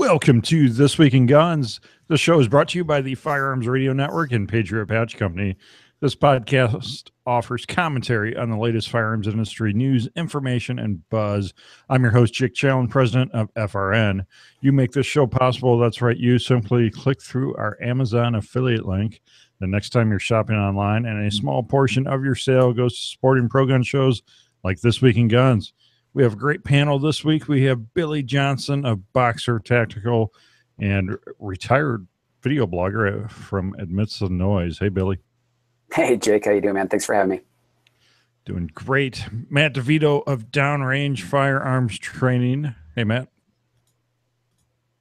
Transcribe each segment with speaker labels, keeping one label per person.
Speaker 1: Welcome to This Week in Guns. The show is brought to you by the Firearms Radio Network and Patriot Patch Company. This podcast offers commentary on the latest firearms industry news, information, and buzz. I'm your host, Jake Challen, president of FRN. You make this show possible. That's right. You simply click through our Amazon affiliate link the next time you're shopping online, and a small portion of your sale goes to supporting pro-gun shows like This Week in Guns. We have a great panel this week. We have Billy Johnson of Boxer Tactical and retired video blogger from Amidst the Noise. Hey, Billy.
Speaker 2: Hey, Jake. How you doing, man? Thanks for having me.
Speaker 1: Doing great. Matt DeVito of Downrange Firearms Training. Hey, Matt.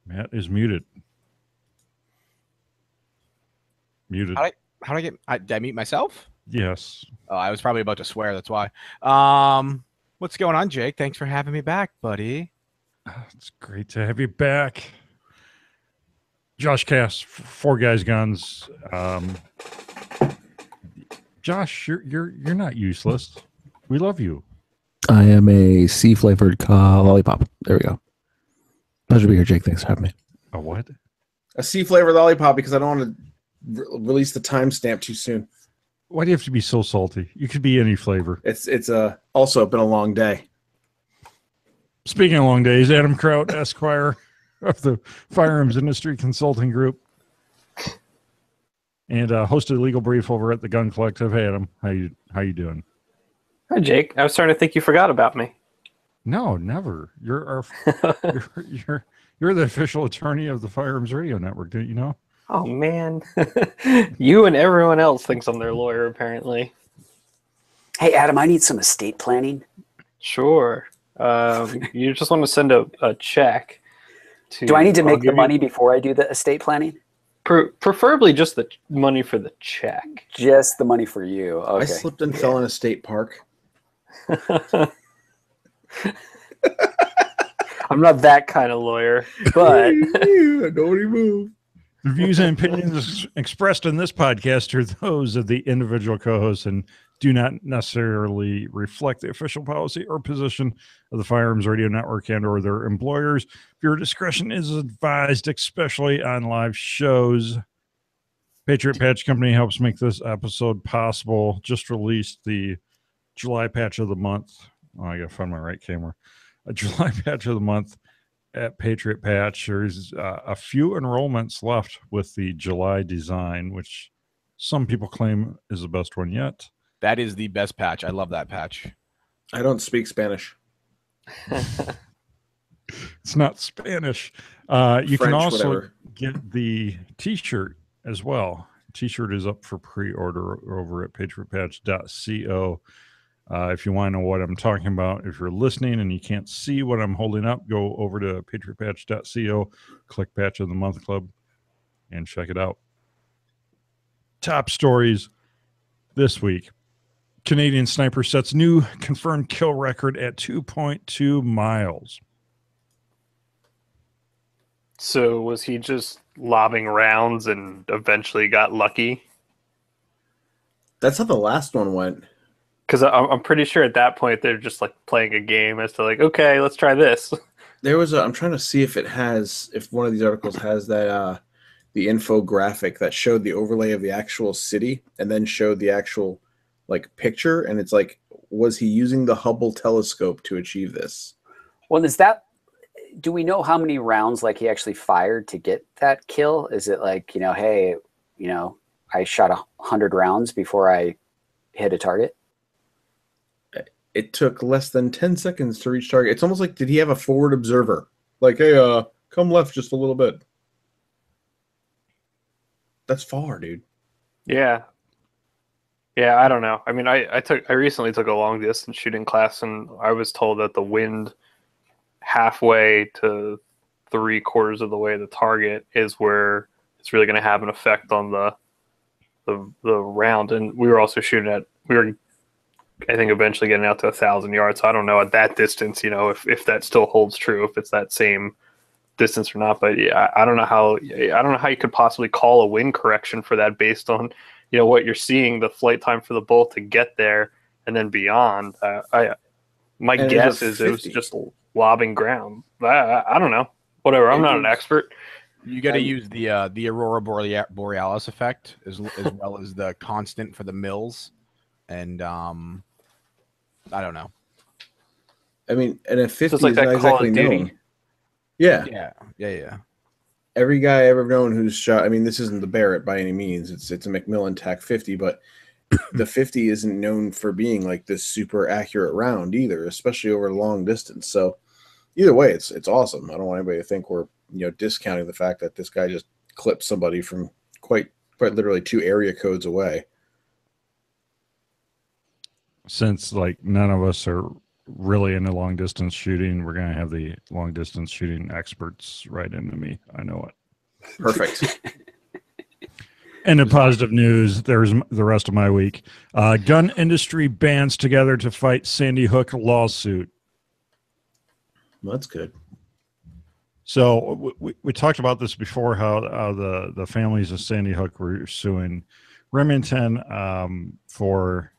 Speaker 1: Matt is muted. Muted.
Speaker 3: How did did I mute myself?
Speaker 1: Yes.
Speaker 3: Oh, I was probably about to swear. That's why. What's going on, Jake? Thanks for having me back, buddy.
Speaker 1: It's great to have you back. Josh Cass, Four Guys Guns. Josh, you're not useless. We love you.
Speaker 4: I am a C-flavored lollipop. There we go. Pleasure to be here, Jake. Thanks for having me.
Speaker 1: A what?
Speaker 5: A C-flavored lollipop because I don't want to release the timestamp too soon.
Speaker 1: Why do you have to be so salty? You could be any flavor.
Speaker 5: It's also been a long day.
Speaker 1: Speaking of long days, Adam Kraut, Esquire of the Firearms Industry Consulting Group, and hosted a legal brief over at the Gun Collective. Hey, Adam, how you doing?
Speaker 6: Hi, Jake. I was starting to think you forgot about me.
Speaker 1: No, never. You're the official attorney of the Firearms Radio Network. Didn't you know?
Speaker 6: Oh, man. You and everyone else thinks I'm their lawyer, apparently.
Speaker 2: Hey, Adam, I need some estate planning.
Speaker 6: Sure. You just want to send a check.
Speaker 2: Do I need to make the money before I do the estate planning?
Speaker 6: Preferably just the money for the check.
Speaker 2: Just the money for you. Okay.
Speaker 5: I slipped and fell in a state park.
Speaker 6: I'm not that kind of lawyer, but...
Speaker 5: Nobody move.
Speaker 1: The views and opinions expressed in this podcast are those of the individual co-hosts and do not necessarily reflect the official policy or position of the Firearms Radio Network and or their employers. Your discretion is advised, especially on live shows. Patriot Patch Company helps make this episode possible. Just released the July patch of the month. Oh, I got to find my right camera. A July patch of the month at Patriot Patch. There's a few enrollments left with the July design, which some people claim is the best one yet.
Speaker 3: That is the best patch. I love that patch.
Speaker 5: I don't speak Spanish.
Speaker 1: It's not Spanish. You
Speaker 5: French,
Speaker 1: can also
Speaker 5: whatever.
Speaker 1: get the T-shirt as well. T-shirt is up for pre-order over at patriotpatch.co. If you want to know what I'm talking about, if you're listening and you can't see what I'm holding up, go over to patriotpatch.co, click Patch of the Month Club, and check it out. Top stories this week. Canadian sniper sets new confirmed kill record at 2.2 miles.
Speaker 6: So was he just lobbing rounds and eventually got lucky?
Speaker 5: That's how the last one went.
Speaker 6: Because I'm pretty sure at that point they're just like playing a game as to like, okay, let's try this.
Speaker 5: There was I'm trying to see if one of these articles has that the infographic that showed the overlay of the actual city and then showed the actual like picture, and it's like, was he using the Hubble telescope to achieve this?
Speaker 2: Well, do we know how many rounds like he actually fired to get that kill? Is it like, hey, I shot 100 rounds before I hit a target?
Speaker 5: It took less than 10 seconds to reach target. It's almost like, did he have a forward observer? Like, hey, come left just a little bit. That's far, dude.
Speaker 6: Yeah. Yeah, I don't know. I mean, I recently took a long distance shooting class, and I was told that the wind halfway to 3/4 of the way to the target is where it's really going to have an effect on the round. And we were also shooting I think eventually getting out to 1,000 yards. So I don't know at that distance, if that still holds true, if it's that same distance or not. But yeah, I don't know how you could possibly call a wind correction for that based on, what you're seeing, the flight time for the bolt to get there and then beyond. My guess is it was just lobbing ground. I don't know. Whatever. I'm not an expert.
Speaker 3: You got to use the Aurora Borealis effect as well as the constant for the mills, and I don't know.
Speaker 5: I mean, and a 50
Speaker 6: like
Speaker 5: is
Speaker 6: that
Speaker 5: not
Speaker 6: Call of
Speaker 5: exactly
Speaker 6: Duty.
Speaker 5: known. Yeah.
Speaker 3: Yeah.
Speaker 5: Every guy I ever known who's shot. I mean, this isn't the Barrett by any means. It's a Macmillan TAC 50, but the 50 isn't known for being like this super accurate round either, especially over long distance. So either way, it's awesome. I don't want anybody to think we're discounting the fact that this guy just clipped somebody from quite literally 2 area codes away.
Speaker 1: Since like none of us are really into long distance shooting, we're gonna have the long distance shooting experts right into me. I know it.
Speaker 5: Perfect.
Speaker 1: And in positive news, there's the rest of my week. Gun industry bands together to fight Sandy Hook lawsuit.
Speaker 5: Well, that's good.
Speaker 1: So we talked about this before, how the families of Sandy Hook were suing Remington for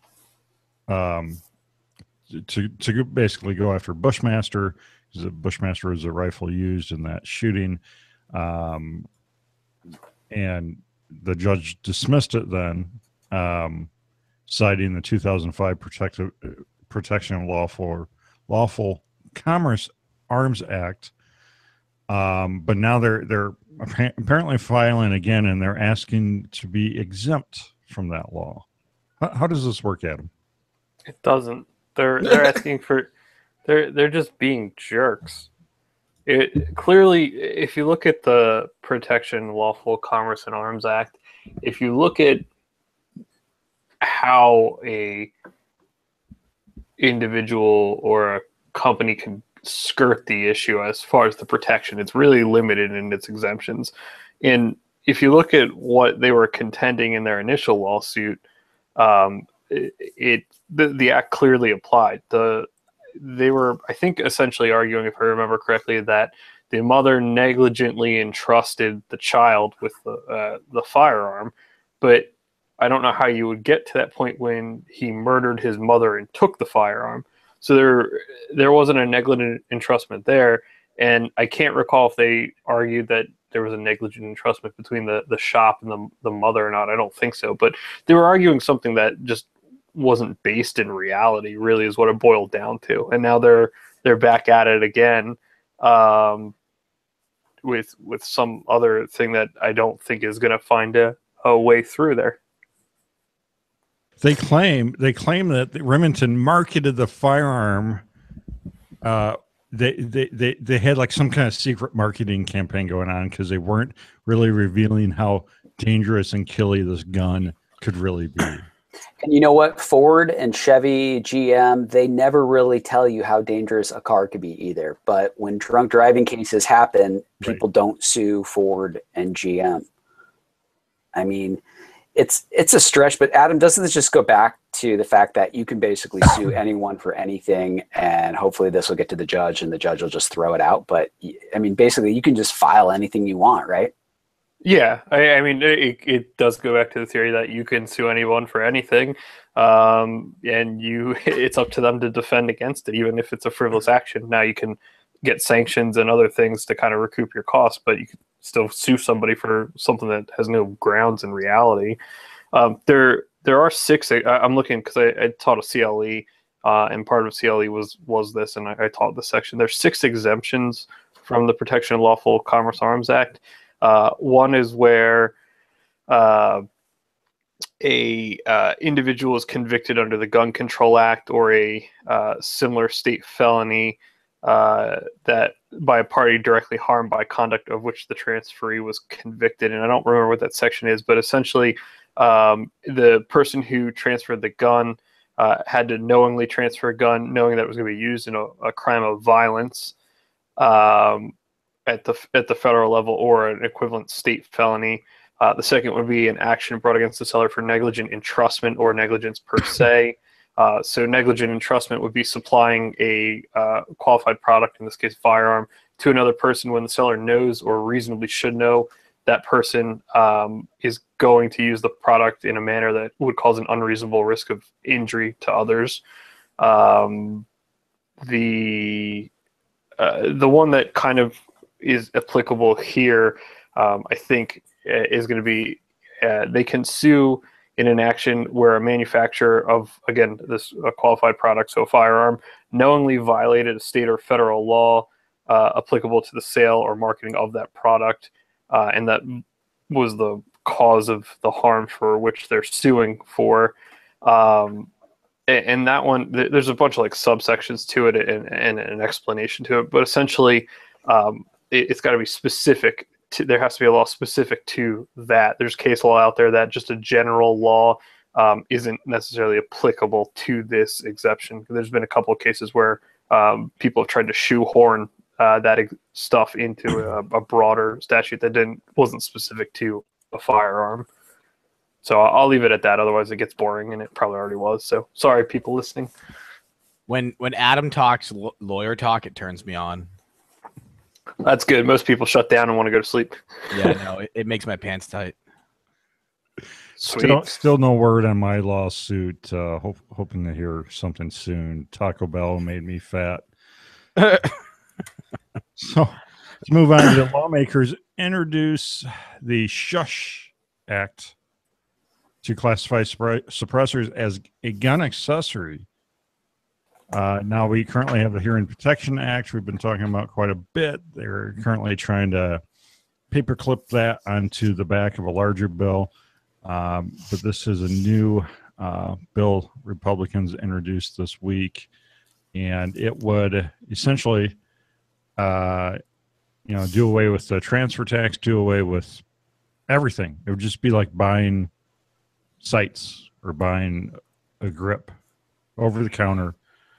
Speaker 1: to basically go after Bushmaster, because the Bushmaster was a rifle used in that shooting, and the judge dismissed it then, citing the 2005 Protection of Lawful Commerce Arms Act. But now they're apparently filing again, and they're asking to be exempt from that law. How does this work, Adam?
Speaker 6: It doesn't. They're asking for. They're just being jerks. It clearly, if you look at the Protection, Lawful Commerce and Arms Act, if you look at how a individual or a company can skirt the issue as far as the protection, it's really limited in its exemptions. And if you look at what they were contending in their initial lawsuit, the act clearly applied. They were, I think, essentially arguing, if I remember correctly, that the mother negligently entrusted the child with the firearm, but I don't know how you would get to that point when he murdered his mother and took the firearm. So there wasn't a negligent entrustment there, and I can't recall if they argued that there was a negligent entrustment between the shop and the mother or not. I don't think so, but they were arguing something that just wasn't based in reality, really, is what it boiled down to. And now they're back at it again, with some other thing that I don't think is going to find a way through there.
Speaker 1: They claim that Remington marketed the firearm. They had like some kind of secret marketing campaign going on, because they weren't really revealing how dangerous and killy this gun could really be.
Speaker 2: And you know what? Ford and Chevy, GM, they never really tell you how dangerous a car could be either. But when drunk driving cases happen, people don't sue Ford and GM. I mean, it's a stretch, but Adam, doesn't this just go back to the fact that you can basically sue anyone for anything, and hopefully this will get to the judge and the judge will just throw it out? But I mean, basically you can just file anything you want, right?
Speaker 6: Yeah, I mean, it does go back to the theory that you can sue anyone for anything, and it's up to them to defend against it, even if it's a frivolous action. Now you can get sanctions and other things to kind of recoup your costs, but you can still sue somebody for something that has no grounds in reality. There are 6. I'm looking because I taught a CLE, and part of CLE was this, and I taught this section. There's 6 exemptions from the Protection of Lawful Commerce Arms Act. One is where a individual is convicted under the Gun Control Act or a similar state felony that by a party directly harmed by conduct of which the transferee was convicted. And I don't remember what that section is, but essentially the person who transferred the gun had to knowingly transfer a gun, knowing that it was going to be used in a crime of violence at the federal level, or an equivalent state felony. The second would be an action brought against the seller for negligent entrustment or negligence per se. So negligent entrustment would be supplying a qualified product, in this case firearm, to another person when the seller knows or reasonably should know that person is going to use the product in a manner that would cause an unreasonable risk of injury to others. The one that kind of is applicable here, I think, is going to be they can sue in an action where a manufacturer of, again, a qualified product, so a firearm, knowingly violated a state or federal law applicable to the sale or marketing of that product, and that was the cause of the harm for which they're suing for. And that one, there's a bunch of like subsections to it and an explanation to it, but essentially it's got to be specific. There has to be a law specific to that. There's case law out there that just a general law isn't necessarily applicable to this exception. There's been a couple of cases where people have tried to shoehorn that stuff into a broader statute that wasn't specific to a firearm. So I'll leave it at that. Otherwise, it gets boring, and it probably already was. So sorry, people listening.
Speaker 3: When Adam talks lawyer talk, it turns me on.
Speaker 6: That's good. Most people shut down and want to go to sleep.
Speaker 3: Yeah, no, it makes my pants tight.
Speaker 1: Still no word on my lawsuit. Hoping to hear something soon. Taco Bell made me fat. So let's move on to the lawmakers introduce the SHUSH Act to classify suppressors as a gun accessory. Now we currently have the Hearing Protection Act we've been talking about quite a bit. They're currently trying to paperclip that onto the back of a larger bill. But this is a new bill Republicans introduced this week, and it would essentially do away with the transfer tax, do away with everything. It would just be like buying sights or buying a grip over the counter,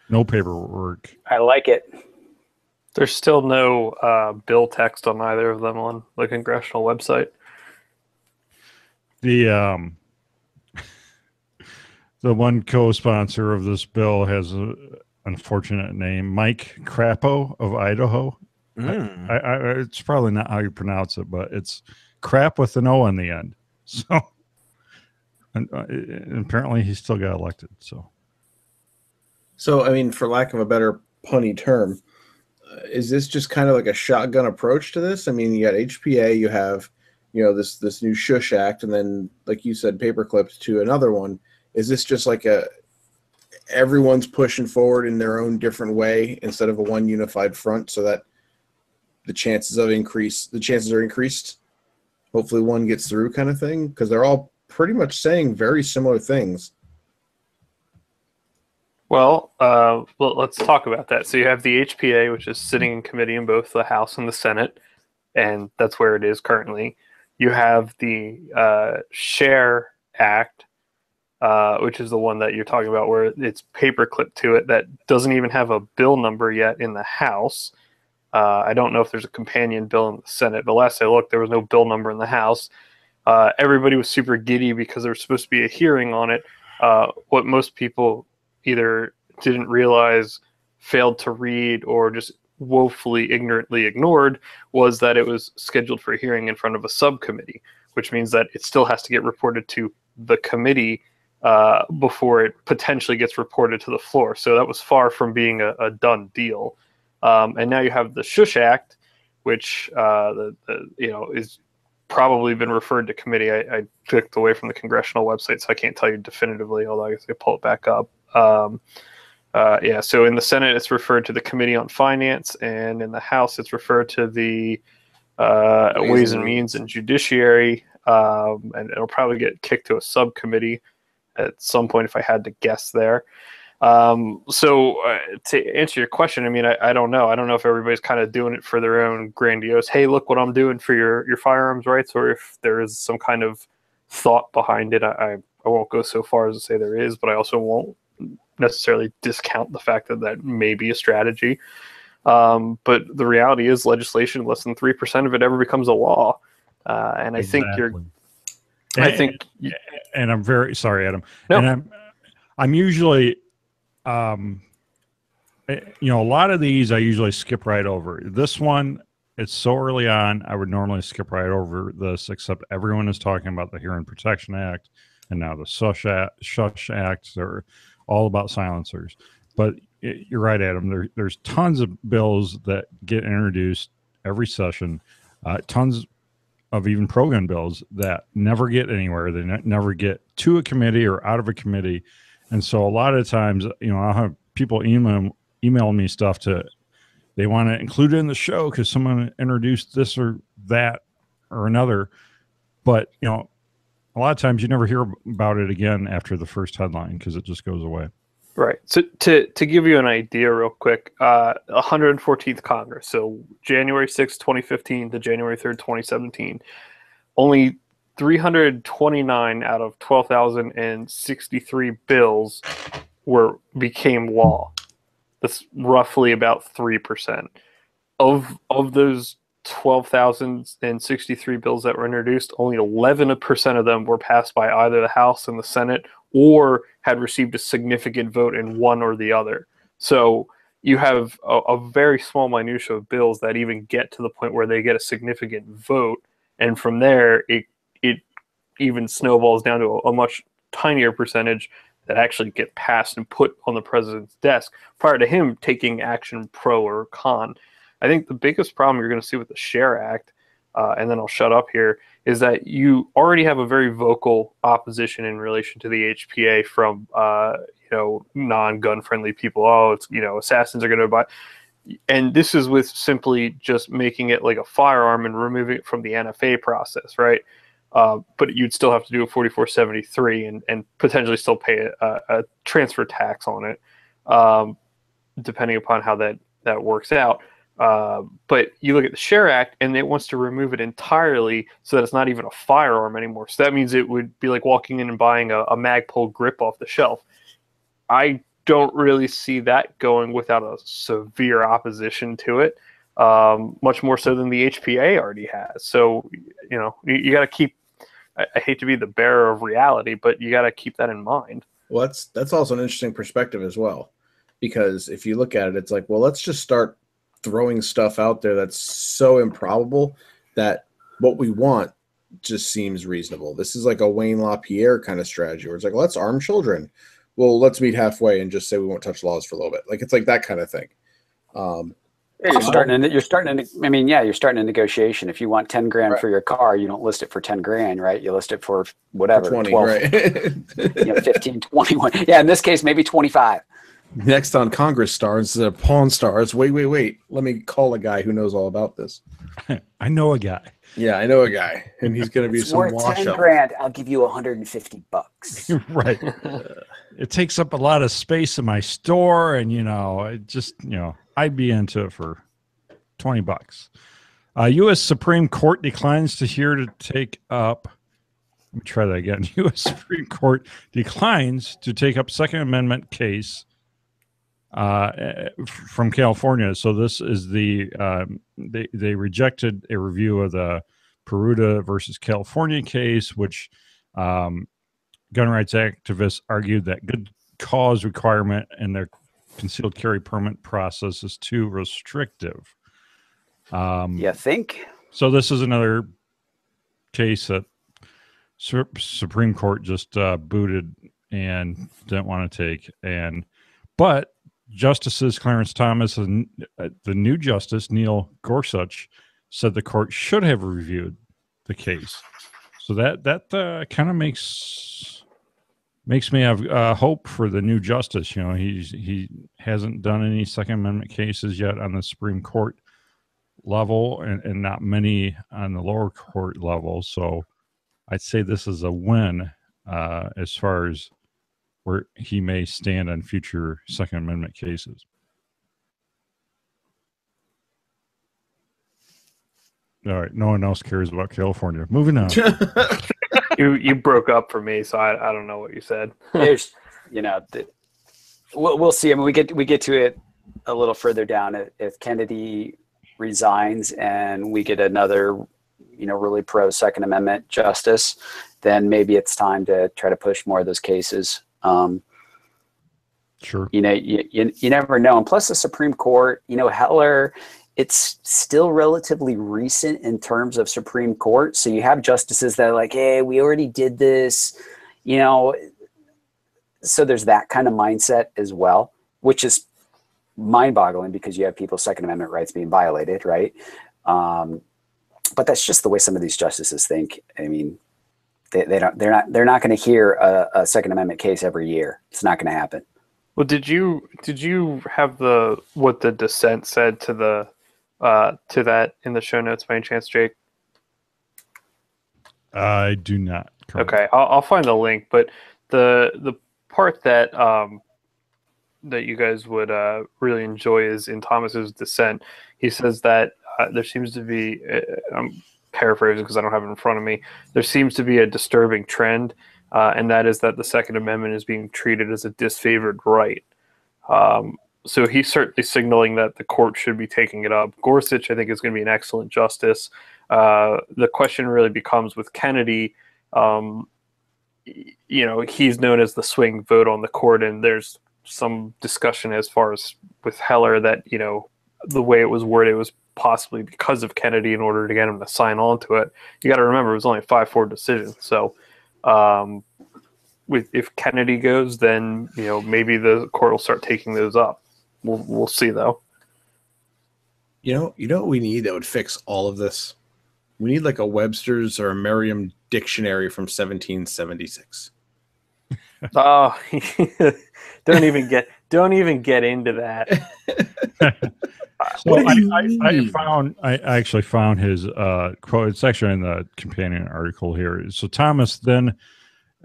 Speaker 1: no paperwork.
Speaker 2: I like it.
Speaker 6: There's still no bill text on either of them on the congressional website.
Speaker 1: The one co-sponsor of this bill has an unfortunate name, Mike Crapo of Idaho. It's probably not how you pronounce it, but it's crap with an O on the end. So, and apparently he still got elected.
Speaker 5: So, I mean, for lack of a better punny term, is this just kind of like a shotgun approach to this? I mean, you got HPA, you have, this new SHUSH Act, and then, like you said, paperclipped to another one. Is this just like everyone's pushing forward in their own different way instead of a one unified front, so that the chances are increased? Hopefully one gets through, kind of thing, because they're all pretty much saying very similar things.
Speaker 6: Well, let's talk about that. So you have the HPA, which is sitting in committee in both the House and the Senate, and that's where it is currently. You have the SHARE Act, which is the one that you're talking about, where it's paperclip to it, that doesn't even have a bill number yet in the House. I don't know if there's a companion bill in the Senate, but last I looked, there was no bill number in the House. Everybody was super giddy because there was supposed to be a hearing on it. What most people either didn't realize, failed to read, or just woefully ignorantly ignored was that it was scheduled for a hearing in front of a subcommittee, which means that it still has to get reported to the committee before it potentially gets reported to the floor. So that was far from being a done deal. And now you have the SHUSH Act, which is probably been referred to committee. I clicked away from the congressional website, so I can't tell you definitively, although I guess I can pull it back up. So in the Senate, it's referred to the Committee on Finance, and in the House, it's referred to the Ways and Means and Judiciary, and it'll probably get kicked to a subcommittee at some point if I had to guess there. To answer your question, I mean, I don't know. I don't know if everybody's kind of doing it for their own grandiose, hey, look what I'm doing for your firearms rights, or if there is some kind of thought behind it. I won't go so far as to say there is, but I also won't necessarily discount the fact that may be a strategy. But the reality is legislation, less than 3% of it ever becomes a law. And I think
Speaker 1: and I'm very sorry, Adam.
Speaker 6: No.
Speaker 1: And I'm usually, a lot of these I usually skip right over. This one, it's so early on, I would normally skip right over this, except everyone is talking about the Hearing Protection Act and now the SHUSH Act. They're all about silencers. But you're right, Adam. There's tons of bills that get introduced every session, tons of even pro-gun bills that never get anywhere. They never get to a committee or out of a committee. And so a lot of times, I'll have people email me stuff they want to include it in the show because someone introduced this or that or another. But, a lot of times you never hear about it again after the first headline because it just goes away.
Speaker 6: Right. So to give you an idea real quick, 114th Congress, so January 6th, 2015 to January 3rd, 2017, only 329 out of 12,063 bills became law. That's roughly about 3%. Of those 12,063 bills that were introduced, only 11% of them were passed by either the House and the Senate or had received a significant vote in one or the other. So you have a very small minutia of bills that even get to the point where they get a significant vote. And from there, it even snowballs down to a much tinier percentage that actually get passed and put on the president's desk prior to him taking action pro or con. I think the biggest problem you're going to see with the SHARE Act, and then I'll shut up here, is that you already have a very vocal opposition in relation to the HPA from non-gun friendly people. Oh, it's assassins are going to buy, and this is with simply just making it like a firearm and removing it from the NFA process, right? But you'd still have to do a 4473 and potentially still pay a transfer tax on it, depending upon how that works out. But you look at the SHARE Act, and it wants to remove it entirely so that it's not even a firearm anymore. So that means it would be like walking in and buying a Magpul grip off the shelf. I don't really see that going without a severe opposition to it, much more so than the HPA already has. So, you got to keep, I hate to be the bearer of reality, but you got to keep that in mind.
Speaker 5: Well, that's also an interesting perspective as well, because if you look at it, it's like, well, let's just start throwing stuff out there that's so improbable that what we want just seems reasonable. This is like a Wayne LaPierre kind of strategy where it's like, let's arm children. Well, let's meet halfway and just say we won't touch laws for a little bit. Like, it's like that kind of thing.
Speaker 2: You're starting a negotiation. If you want 10 grand
Speaker 5: right.
Speaker 2: for your car, you don't list it for 10 grand, right? You list it for whatever,
Speaker 5: 20,
Speaker 2: 12,
Speaker 5: right?
Speaker 2: 15, 21. Yeah, in this case, maybe 25.
Speaker 5: Next on Congress Stars, Pawn Stars. Wait. Let me call a guy who knows all about this.
Speaker 1: I know a guy.
Speaker 5: Yeah, I know a guy, and he's going to be
Speaker 2: It's
Speaker 5: some
Speaker 2: worth
Speaker 5: wash
Speaker 2: 10
Speaker 5: up.
Speaker 2: grand. I'll give you $150.
Speaker 1: Right. It takes up a lot of space in my store, and it just I'd be into it for $20. U.S. Supreme Court declines to hear to take up. Let me try that again. U.S. Supreme Court declines to take up Second Amendment case from California. So this is they rejected a review of the Peruta versus California case, which gun rights activists argued that good cause requirement in their concealed carry permit process is too restrictive.
Speaker 2: You think?
Speaker 1: So this is another case that Supreme Court just booted and didn't want to take. But Justices Clarence Thomas and the new Justice Neil Gorsuch said the court should have reviewed the case. So that kind of makes me have hope for the new justice. He hasn't done any Second Amendment cases yet on the Supreme Court level, and not many on the lower court level. So I'd say this is a win as far as where he may stand on future Second Amendment cases. All right, no one else cares about California. Moving on.
Speaker 6: You broke up for me, so I don't know what you said.
Speaker 2: There's, we'll see. I mean, we get to it a little further down. If Kennedy resigns and we get another, really pro Second Amendment justice, then maybe it's time to try to push more of those cases.
Speaker 1: Sure.
Speaker 2: You never know. And plus the Supreme Court, Heller, it's still relatively recent in terms of Supreme Court. So you have justices that are like, hey, we already did this, so there's that kind of mindset as well, which is mind-boggling because you have people's Second Amendment rights being violated, right? But that's just the way some of these justices think. I mean, they're not going to hear a Second Amendment case every year. It's not going to happen.
Speaker 6: Well, did you have what the dissent said to that in the show notes by any chance, Jake?
Speaker 1: I do not. Correct.
Speaker 6: Okay, I'll find the link. But the part that that you guys would really enjoy is in Thomas's dissent. He says that there seems to be, I'm paraphrasing because I don't have it in front of me, there seems to be a disturbing trend, and that is that the Second Amendment is being treated as a disfavored right. So he's certainly signaling that the court should be taking it up. Gorsuch, I think, is going to be an excellent justice. The question really becomes with Kennedy, he's known as the swing vote on the court, and there's some discussion as far as with Heller that, the way it was worded, it was possibly because of Kennedy in order to get him to sign on to it. You got to remember, it was only a 5-4 decision. So if Kennedy goes, then, maybe the court will start taking those up. We'll see, though.
Speaker 5: You know what we need that would fix all of this? We need like a Webster's or a Merriam dictionary from 1776.
Speaker 6: Oh, don't even get into that.
Speaker 1: So I actually found his quote. It's actually in the companion article here. So Thomas then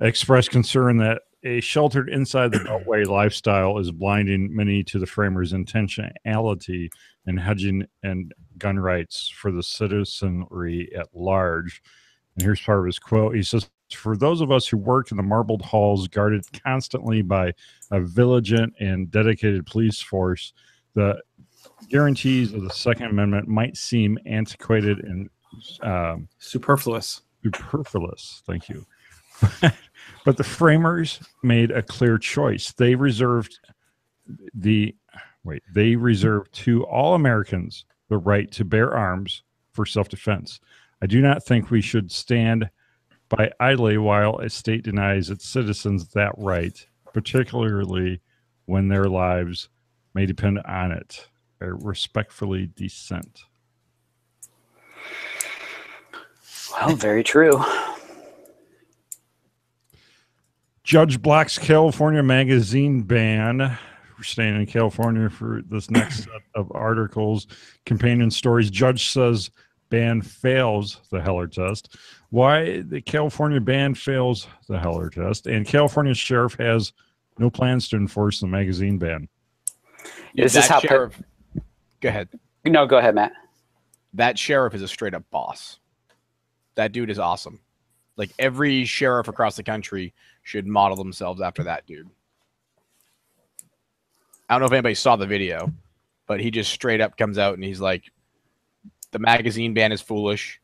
Speaker 1: expressed concern that a sheltered inside the Beltway lifestyle is blinding many to the framers' intentionality in hedging and gun rights for the citizenry at large. And here's part of his quote. He says, "For those of us who work in the marbled halls guarded constantly by a vigilant and dedicated police force, the guarantees of the Second Amendment might seem antiquated and
Speaker 5: Superfluous.
Speaker 1: Thank you. But the framers made a clear choice. They reserved to all Americans the right to bear arms for self-defense. I do not think we should stand by idly while a state denies its citizens that right, particularly when their lives may depend on it. I respectfully dissent."
Speaker 2: Well, very true.
Speaker 1: Judge blocks California magazine ban. We're staying in California for this next set of articles. Companion stories. Judge says ban fails the Heller test. Why the California ban fails the Heller test. And California sheriff has no plans to enforce the magazine ban.
Speaker 2: Is this how
Speaker 3: sheriff? Go ahead.
Speaker 2: No, go ahead, Matt.
Speaker 3: That sheriff is a straight up boss. That dude is awesome. Like every sheriff across the country should model themselves after that dude. I don't know if anybody saw the video, but he just straight up comes out and he's like, the magazine ban is foolish.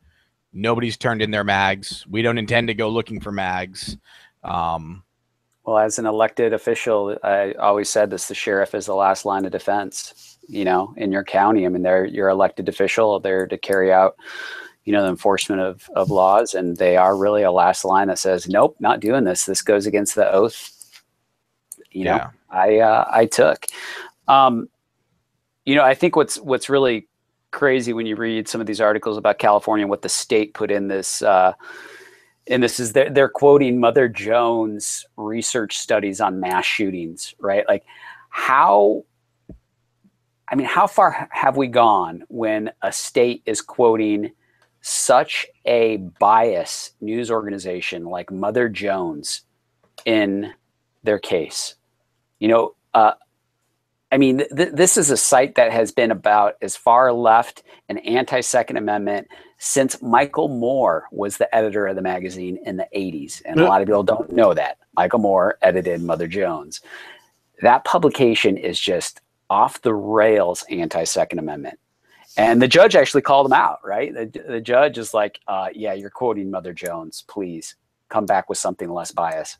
Speaker 3: Nobody's turned in their mags. We don't intend to go looking for mags.
Speaker 2: Well, as an elected official, I always said this, the sheriff is the last line of defense, in your county. I mean, they're your elected official. They're to carry out, the enforcement of laws. And they are really a last line that says, nope, not doing this. This goes against the oath, I took. I think what's really crazy when you read some of these articles about California and what the state put in this, is they're quoting Mother Jones research studies on mass shootings, right? Like how far have we gone when a state is quoting such a biased news organization like Mother Jones in their case? This is a site that has been about as far left and anti-Second Amendment since Michael Moore was the editor of the magazine in the 80s. And a lot of people don't know that. Michael Moore edited Mother Jones. That publication is just off the rails anti-Second Amendment. And the judge actually called him out, right? The judge is like, yeah, you're quoting Mother Jones. Please come back with something less biased.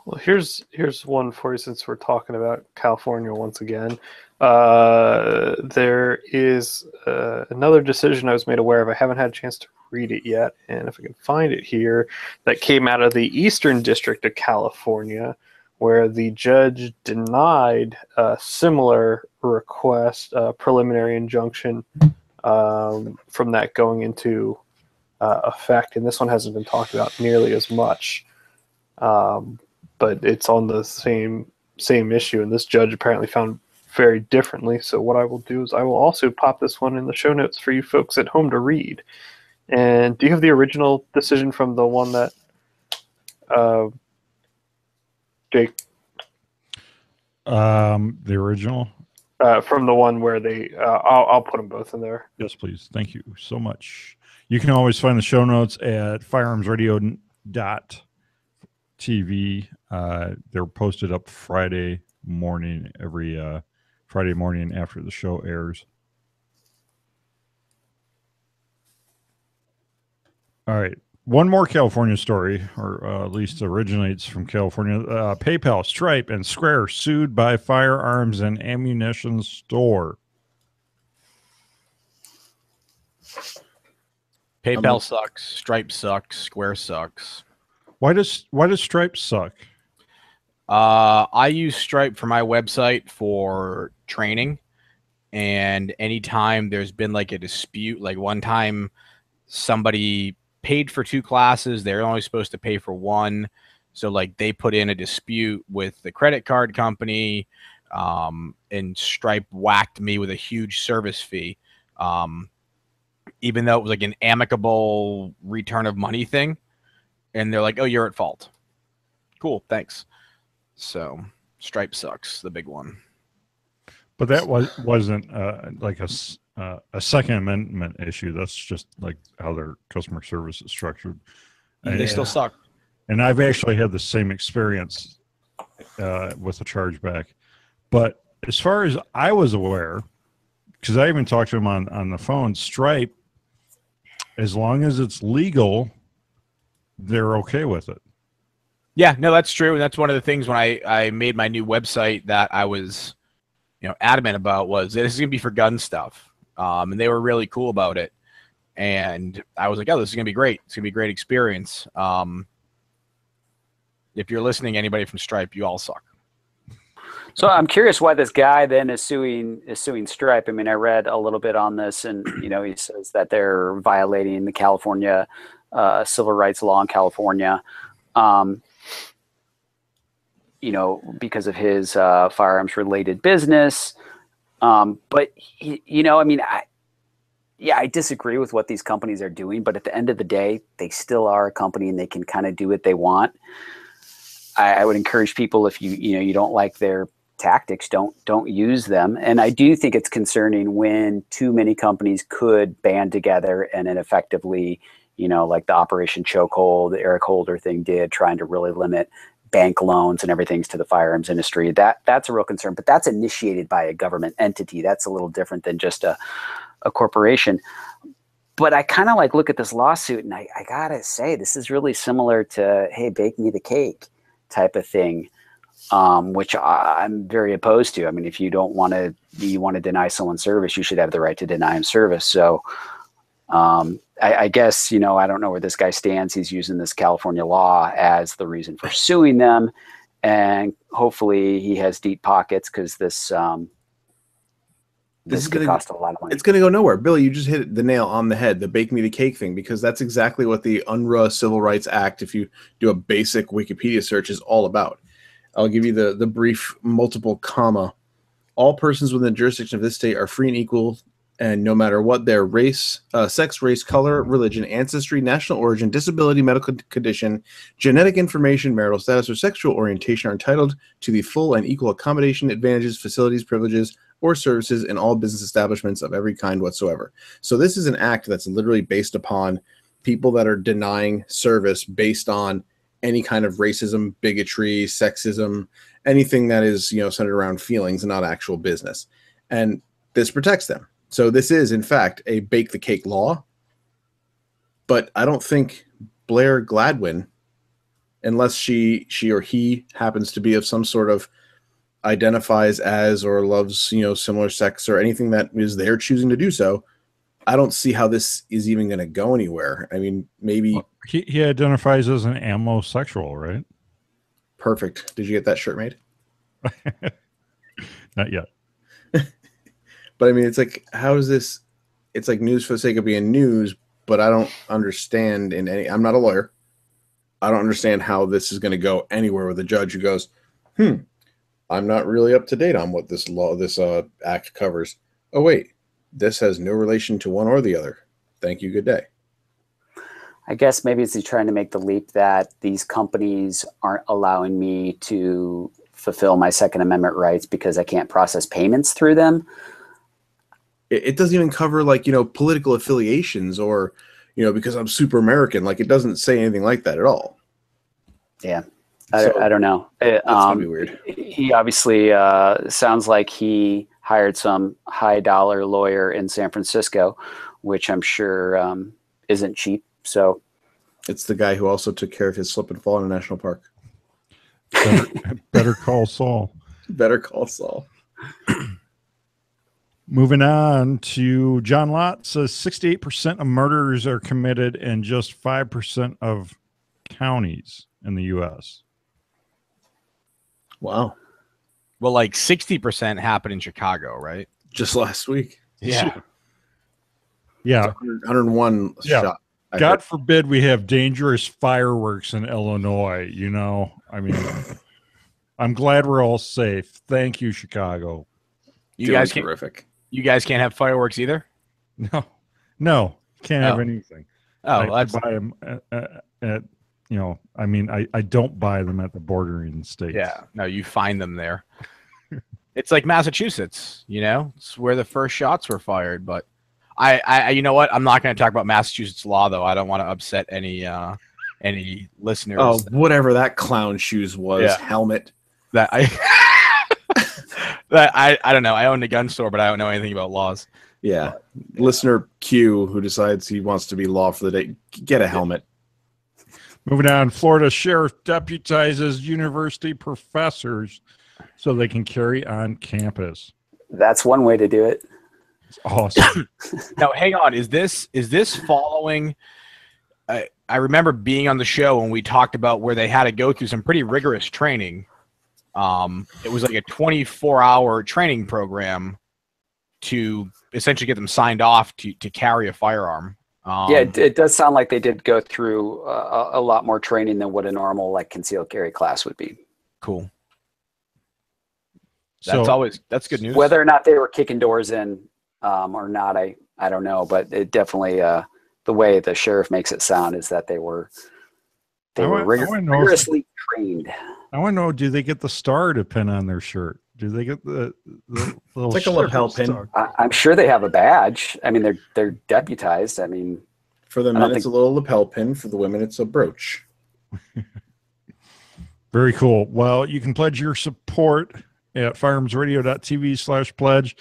Speaker 6: Well, here's one for you since we're talking about California once again. There is another decision I was made aware of. I haven't had a chance to read it yet, and if I can find it here, that came out of the Eastern District of California, where the judge denied a similar request, preliminary injunction from that going into effect, and this one hasn't been talked about nearly as much, but it's on the same issue, and this judge apparently found very differently. So what I will do is I will also pop this one in the show notes for you folks at home to read. And do you have the original decision from the one that Jake?
Speaker 1: The original?
Speaker 6: From the one where they, I'll put them both in there.
Speaker 1: Yes, please. Thank you so much. You can always find the show notes at firearmsradio.tv. They're posted up Friday morning, every Friday morning after the show airs. All right. One more California story, or at least originates from California. PayPal, Stripe, and Square sued by firearms and ammunition store.
Speaker 3: PayPal sucks. Stripe sucks. Square sucks.
Speaker 1: Why does Stripe suck?
Speaker 3: I use Stripe for my website for training, and anytime there's been like a dispute, like one time somebody paid for 2 classes, they're only supposed to pay for 1, so like they put in a dispute with the credit card company, and Stripe whacked me with a huge service fee, even though it was like an amicable return of money thing, and they're like, oh, you're at fault. Cool, thanks. So Stripe sucks, the big one.
Speaker 1: But that wasn't like a Second Amendment issue. That's just like how their customer service is structured.
Speaker 3: They still suck.
Speaker 1: And I've actually had the same experience with the chargeback. But as far as I was aware, because I even talked to him on the phone, Stripe, as long as it's legal, they're okay with it.
Speaker 3: Yeah, no, that's true. And that's one of the things when I made my new website that I was, adamant about was this is going to be for gun stuff. And they were really cool about it. And I was like, oh, this is going to be great. It's going to be a great experience. If you're listening, anybody from Stripe, you all suck.
Speaker 2: So I'm curious why this guy then is suing Stripe. I mean, I read a little bit on this, and he says that they're violating the California civil rights law in California, because of his firearms related business. But I disagree with what these companies are doing, but at the end of the day, they still are a company and they can kind of do what they want. I would encourage people, if you don't like their tactics, don't use them. And I do think it's concerning when too many companies could band together and then effectively, like the Operation Chokehold, the Eric Holder thing did, trying to really limit bank loans and everything to the firearms industry. That's a real concern, but that's initiated by a government entity. That's a little different than just a corporation. But I kind of look at this lawsuit, and I gotta say, this is really similar to, hey, bake me the cake type of thing, which I'm very opposed to. I mean, if you want to deny someone service, you should have the right to deny him service. So I guess, I don't know where this guy stands. He's using this California law as the reason for suing them. And hopefully he has deep pockets, because this could cost a lot of money.
Speaker 5: It's going to go nowhere. Billy, you just hit the nail on the head, the bake me the cake thing, because that's exactly what the UNRRA Civil Rights Act, if you do a basic Wikipedia search, is all about. I'll give you the brief multiple comma. All persons within the jurisdiction of this state are free and equal, and no matter what their race, sex, race, color, religion, ancestry, national origin, disability, medical condition, genetic information, marital status, or sexual orientation, are entitled to the full and equal accommodation, advantages, facilities, privileges, or services in all business establishments of every kind whatsoever. So this is an act that's literally based upon people that are denying service based on any kind of racism, bigotry, sexism, anything that is, centered around feelings and not actual business. And this protects them. So this is, in fact, a bake the cake law. But I don't think Blair Gladwin, unless she or he happens to be of some sort of identifies as or loves, similar sex or anything that is their choosing to do so, I don't see how this is even going to go anywhere. I mean, maybe...
Speaker 1: Well, he identifies as an amosexual, right?
Speaker 5: Perfect. Did you get that shirt made?
Speaker 1: Not yet.
Speaker 5: But I mean, it's like, how is this? it's like news for the sake of being news, but I don't understand I'm not a lawyer. I don't understand how this is going to go anywhere with a judge who goes, I'm not really up to date on what this act covers. Oh, wait, this has no relation to one or the other. Thank you. Good day.
Speaker 2: I guess maybe it's trying to make the leap that these companies aren't allowing me to fulfill my Second Amendment rights because I can't process payments through them.
Speaker 5: It doesn't even cover like, political affiliations or, because I'm super American. Like, it doesn't say anything like that at all.
Speaker 2: Yeah. I don't know.
Speaker 5: That's gonna be weird.
Speaker 2: He obviously sounds like he hired some high dollar lawyer in San Francisco, which I'm sure isn't cheap. So
Speaker 5: it's the guy who also took care of his slip and fall in a national park.
Speaker 1: Better call Saul.
Speaker 5: Better call Saul.
Speaker 1: Moving on to John Lott says 68% of murders are committed in just 5% of counties in the U.S.
Speaker 5: Wow.
Speaker 3: Well, like 60% happened in Chicago, right?
Speaker 5: Just last week.
Speaker 3: Yeah.
Speaker 1: Yeah.
Speaker 5: 101 shot.
Speaker 1: God forbid we have dangerous fireworks in Illinois, I mean, I'm glad we're all safe. Thank you, Chicago.
Speaker 3: You guys
Speaker 5: terrific.
Speaker 3: You guys can't have fireworks either?
Speaker 1: No, can't have anything.
Speaker 3: Oh,
Speaker 1: I buy them at I don't buy them at the bordering states.
Speaker 3: Yeah, no, you find them there. It's like Massachusetts, it's where the first shots were fired. But I you know what? I'm not going to talk about Massachusetts law, though. I don't want to upset any listeners.
Speaker 5: Oh, whatever that clown shoes was, helmet.
Speaker 3: That I don't know. I own a gun store, but I don't know anything about laws.
Speaker 5: Yeah. Listener Q, who decides he wants to be law for the day, get a helmet.
Speaker 1: Moving on, Florida sheriff deputizes university professors so they can carry on campus.
Speaker 2: That's one way to do it.
Speaker 1: It's awesome.
Speaker 3: Now, hang on. Is this following? I remember being on the show when we talked about where they had to go through some pretty rigorous training. It was like a 24-hour training program to essentially get them signed off to carry a firearm.
Speaker 2: It does sound like they did go through a lot more training than what a normal like concealed carry class would be.
Speaker 3: Cool. That's good news.
Speaker 2: Whether or not they were kicking doors in or not, I don't know, but it definitely the way the sheriff makes it sound is that they were rigorously trained.
Speaker 1: I want to know, do they get the star to pin on their shirt? Do they get the little
Speaker 5: it's like a lapel pin?
Speaker 2: I'm sure they have a badge. I mean, they're deputized. I mean,
Speaker 5: for the men, it's a little lapel pin. For the women, it's a brooch.
Speaker 1: Very cool. Well, you can pledge your support at firearmsradio.tv/pledge.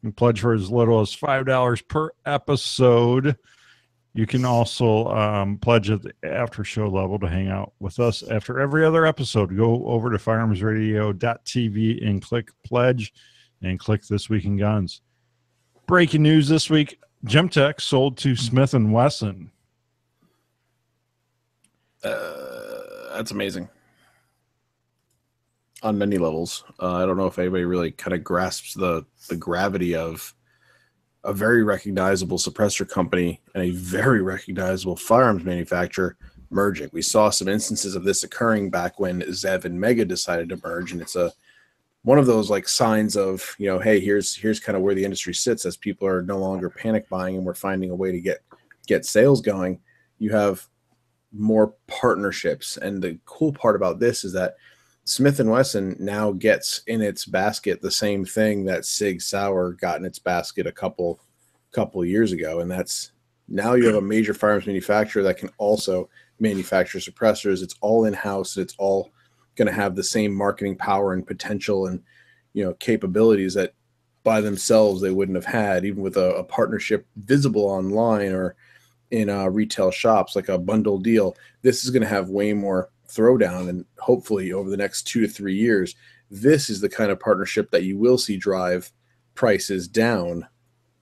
Speaker 1: You can pledge for as little as $5 per episode. You can also pledge at the after show level to hang out with us after every other episode. Go over to firearmsradio.tv and click pledge and click This Week in Guns. Breaking news this week, Gemtech sold to Smith & Wesson.
Speaker 5: That's amazing. On many levels. I don't know if anybody really kind of grasps the gravity of a very recognizable suppressor company and a very recognizable firearms manufacturer merging. We saw some instances of this occurring back when Zev and Mega decided to merge, and it's one of those like signs of, hey, here's kind of where the industry sits as people are no longer panic buying and we're finding a way to get sales going. You have more partnerships, and the cool part about this is that Smith & Wesson now gets in its basket the same thing that Sig Sauer got in its basket a couple years ago, and that's now you have a major firearms manufacturer that can also manufacture suppressors. It's all in-house. It's all going to have the same marketing power and potential and capabilities that by themselves they wouldn't have had, even with a partnership visible online or in retail shops, like a bundle deal. This is going to have way more throwdown, and hopefully over the next 2 to 3 years, this is the kind of partnership that you will see drive prices down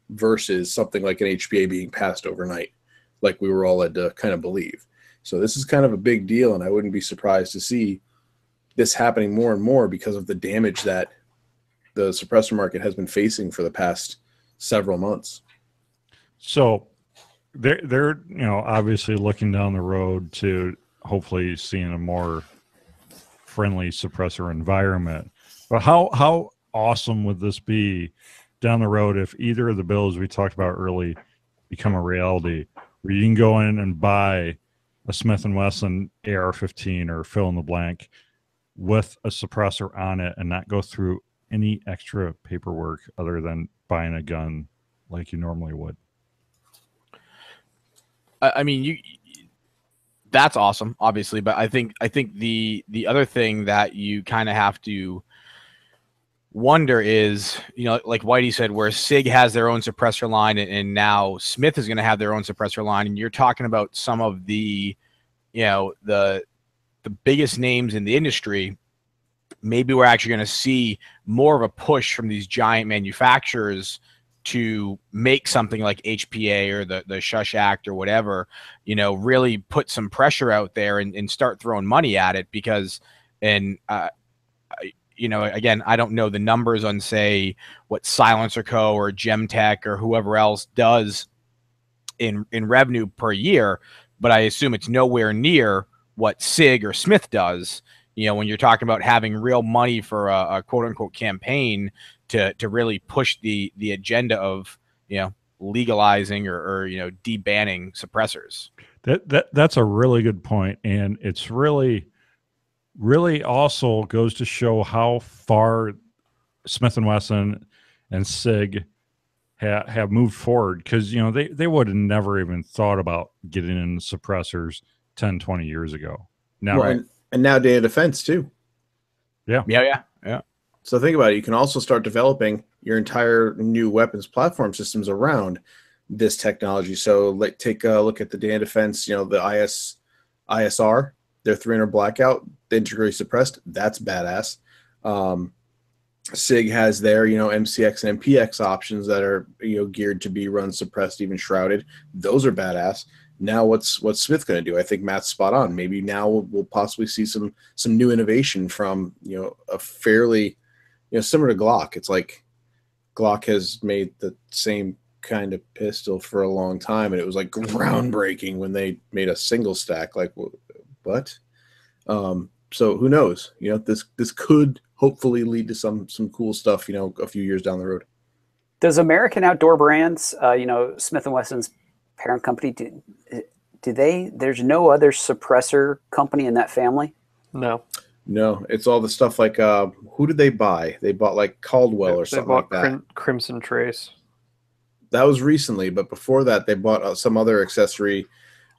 Speaker 5: versus something like an HPA being passed overnight, like we were all led to kind of believe. So this is kind of a big deal, and I wouldn't be surprised to see this happening more and more because of the damage that the suppressor market has been facing for the past several months.
Speaker 1: So they're obviously looking down the road to hopefully seeing a more friendly suppressor environment. But how awesome would this be down the road if either of the bills we talked about early become a reality, where you can go in and buy a Smith & Wesson AR-15 or fill in the blank with a suppressor on it and not go through any extra paperwork other than buying a gun like you normally would?
Speaker 3: I mean, that's awesome, obviously, but I think the other thing that you kind of have to wonder is, like Whitey said, where Sig has their own suppressor line and now Smith is going to have their own suppressor line, and you're talking about some of the the biggest names in the industry. Maybe we're actually going to see more of a push from these giant manufacturers to make something like HPA or the SHUSH Act or whatever, really put some pressure out there and start throwing money at it, because, again, I don't know the numbers on, say, what Silencer Co. or Gemtech or whoever else does in revenue per year, but I assume it's nowhere near what Sig or Smith does. When you're talking about having real money for a quote unquote campaign to really push the agenda of, legalizing or debanning suppressors.
Speaker 1: That's a really good point. And it's really also goes to show how far Smith & Wesson and Sig have moved forward, because, they would have never even thought about getting in suppressors 10, 20 years ago. Now,
Speaker 5: well, and now data defense too.
Speaker 1: Yeah.
Speaker 5: So think about it. You can also start developing your entire new weapons platform systems around this technology. So take a look at the data defense, the ISR, their 300 blackout, the integrally suppressed. That's badass. Sig has their, MCX and MPX options that are, geared to be run suppressed, even shrouded. Those are badass. Now what's Smith going to do? I think Matt's spot on. Maybe now we'll possibly see some new innovation from, a fairly, similar to Glock. It's like Glock has made the same kind of pistol for a long time, and it was like groundbreaking when they made a single stack. Like, what? So who knows? This could hopefully lead to some cool stuff, a few years down the road.
Speaker 2: Does American Outdoor Brands, Smith & Wesson's parent company, do they? There's no other suppressor company in that family?
Speaker 5: No, it's all the stuff like who did they buy? They bought like Caldwell or something like that.
Speaker 6: Crimson Trace.
Speaker 5: That was recently, but before that, they bought some other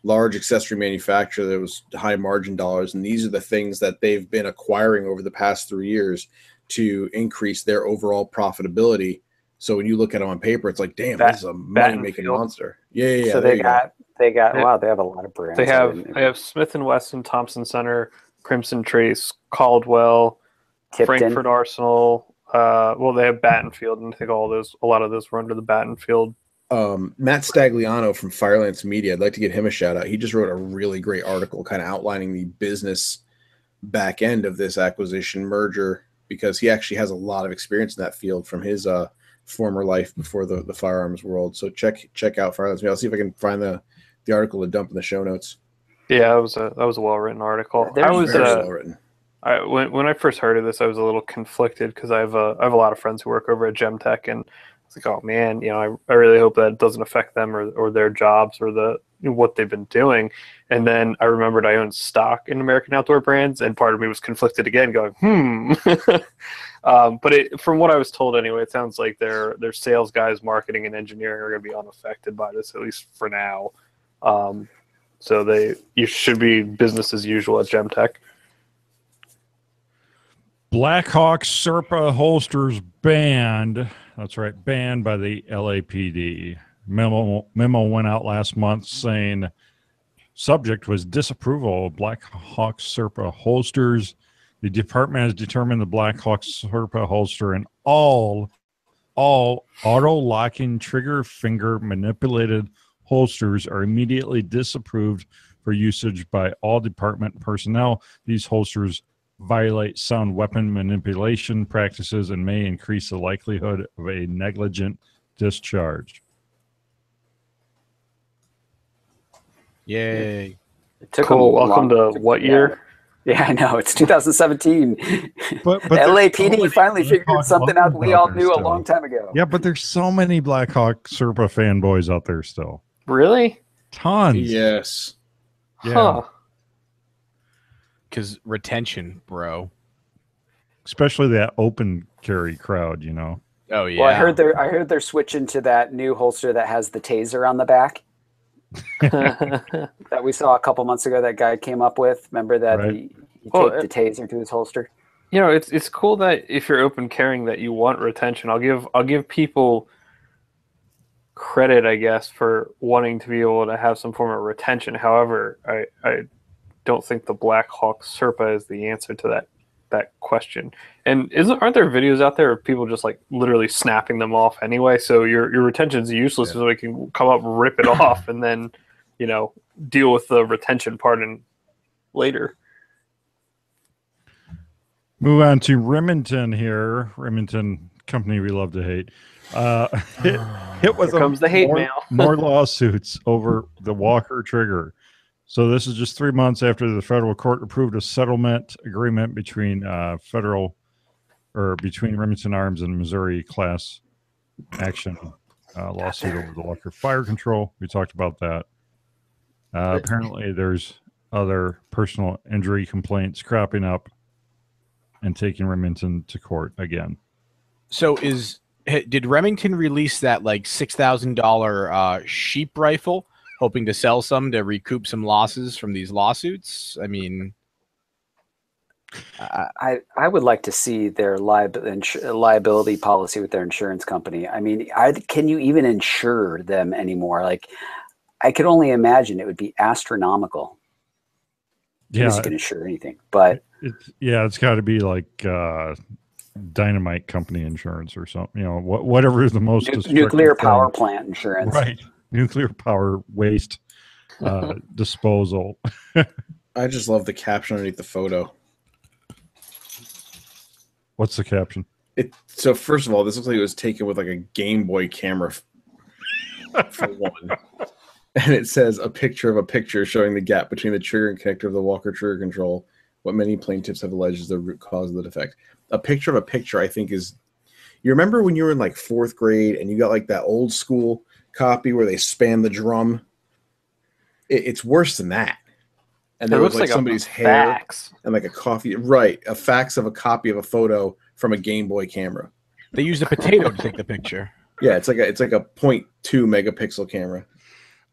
Speaker 5: large accessory manufacturer that was high margin dollars, and these are the things that they've been acquiring over the past 3 years to increase their overall profitability. So when you look at them on paper, it's like, damn, this is a money-making monster. Yeah.
Speaker 2: So they got wow, they have a lot of brands.
Speaker 6: They have Smith & Wesson, Thompson Center, Crimson Trace, Caldwell,
Speaker 2: Tipton.
Speaker 6: Frankfurt Arsenal. Well, they have Battenfield, and I think a lot of those were under the Battenfield.
Speaker 5: Matt Stagliano from Firelance Media, I'd like to give him a shout out. He just wrote a really great article kind of outlining the business back end of this acquisition merger, because he actually has a lot of experience in that field from his former life before the firearms world. So check out Firelance Media. I'll see if I can find the article to dump in the show notes.
Speaker 6: Yeah, that was a well-written article.
Speaker 2: I
Speaker 6: was
Speaker 5: very well written.
Speaker 6: When I first heard of this, I was a little conflicted, because I have a lot of friends who work over at Gemtech, and it's like, oh man, I really hope that it doesn't affect them or their jobs or what they've been doing. And then I remembered I owned stock in American Outdoor Brands, and part of me was conflicted again, going, But from what I was told anyway, it sounds like their sales guys, marketing, and engineering are going to be unaffected by this, at least for now. So you should be business as usual at Gemtech.
Speaker 1: Blackhawk Serpa holsters banned. That's right, banned by the LAPD. Memo went out last month saying subject was disapproval of Blackhawk Serpa holsters. The department has determined the Blackhawk Serpa holster and all auto-locking trigger finger manipulated holsters are immediately disapproved for usage by all department personnel. These holsters violate sound weapon manipulation practices and may increase the likelihood of a negligent discharge.
Speaker 3: Yay.
Speaker 2: It took
Speaker 6: Cool.
Speaker 2: them
Speaker 6: Welcome
Speaker 2: long-
Speaker 6: to what year?
Speaker 2: Yeah, I know. It's 2017.
Speaker 1: But
Speaker 2: The
Speaker 1: there's
Speaker 2: LAPD
Speaker 1: so many
Speaker 2: finally figured
Speaker 1: Blackhawk
Speaker 2: something out
Speaker 1: logos
Speaker 2: we all
Speaker 1: there
Speaker 2: knew a
Speaker 1: still.
Speaker 2: long time ago.
Speaker 1: Yeah, but there's so many Blackhawk Serpa fanboys out there still.
Speaker 6: Really?
Speaker 1: Tons.
Speaker 5: Yes.
Speaker 1: Yeah.
Speaker 6: Huh.
Speaker 3: Because retention, bro.
Speaker 1: Especially that open carry crowd, you know.
Speaker 3: Oh yeah.
Speaker 2: Well, I heard they're switching to that new holster that has the taser on the back that we saw a couple months ago. That guy came up with. Remember that
Speaker 1: Right.
Speaker 2: he
Speaker 6: Well,
Speaker 2: taped the taser to his holster.
Speaker 6: You know, it's cool that if you're open carrying that you want retention. I'll give people credit, I guess, for wanting to be able to have some form of retention. However, I don't think the Blackhawk Serpa is the answer to that question. And aren't there videos out there of people just like literally snapping them off anyway? So your retention is useless, so they can come up, rip it off, and then deal with the retention part later.
Speaker 1: Move on to Remington here. Remington company we love to hate. Hit with
Speaker 6: Here comes the hate mail.
Speaker 1: more lawsuits over the Walker trigger. So this is just 3 months after the federal court approved a settlement agreement between between Remington Arms and Missouri class action lawsuit over the Walker fire control. We talked about that. Apparently, there's other personal injury complaints cropping up and taking Remington to court again.
Speaker 3: So did Remington release that like $6,000 sheep rifle, hoping to sell some to recoup some losses from these lawsuits? I mean,
Speaker 2: I would like to see their liability policy with their insurance company. I mean, can you even insure them anymore? Like, I could only imagine it would be astronomical.
Speaker 1: Yeah,
Speaker 2: you can insure anything, but
Speaker 1: it's got to be like dynamite company insurance or something. Whatever is the most
Speaker 2: nuclear power
Speaker 1: thing.
Speaker 2: plant insurance,
Speaker 1: right? Nuclear power waste disposal.
Speaker 5: I just love the caption underneath the photo.
Speaker 1: What's the caption?
Speaker 5: So first of all, this looks like it was taken with like a Game Boy camera for one. And it says a picture of a picture showing the gap between the trigger and connector of the Walker trigger control, what many plaintiffs have alleged is the root cause of the defect. A picture of a picture, I think, is... You remember when you were in like 4th grade and you got like that old school copy where they span the drum? It's worse than that. And there was like somebody's hair and like a coffee... Right, a fax of a copy of a photo from a Game Boy camera.
Speaker 3: They used a potato to take the picture.
Speaker 5: Yeah, it's like a 0.2 megapixel camera.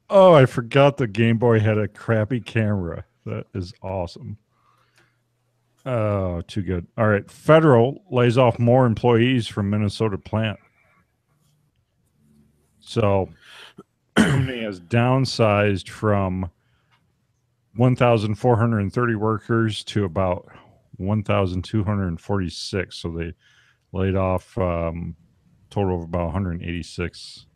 Speaker 1: Oh, I forgot the Game Boy had a crappy camera. That is awesome. Oh, too good. All right. Federal lays off more employees from Minnesota plant. So the company has downsized from 1,430 workers to about 1,246. So they laid off total of about 186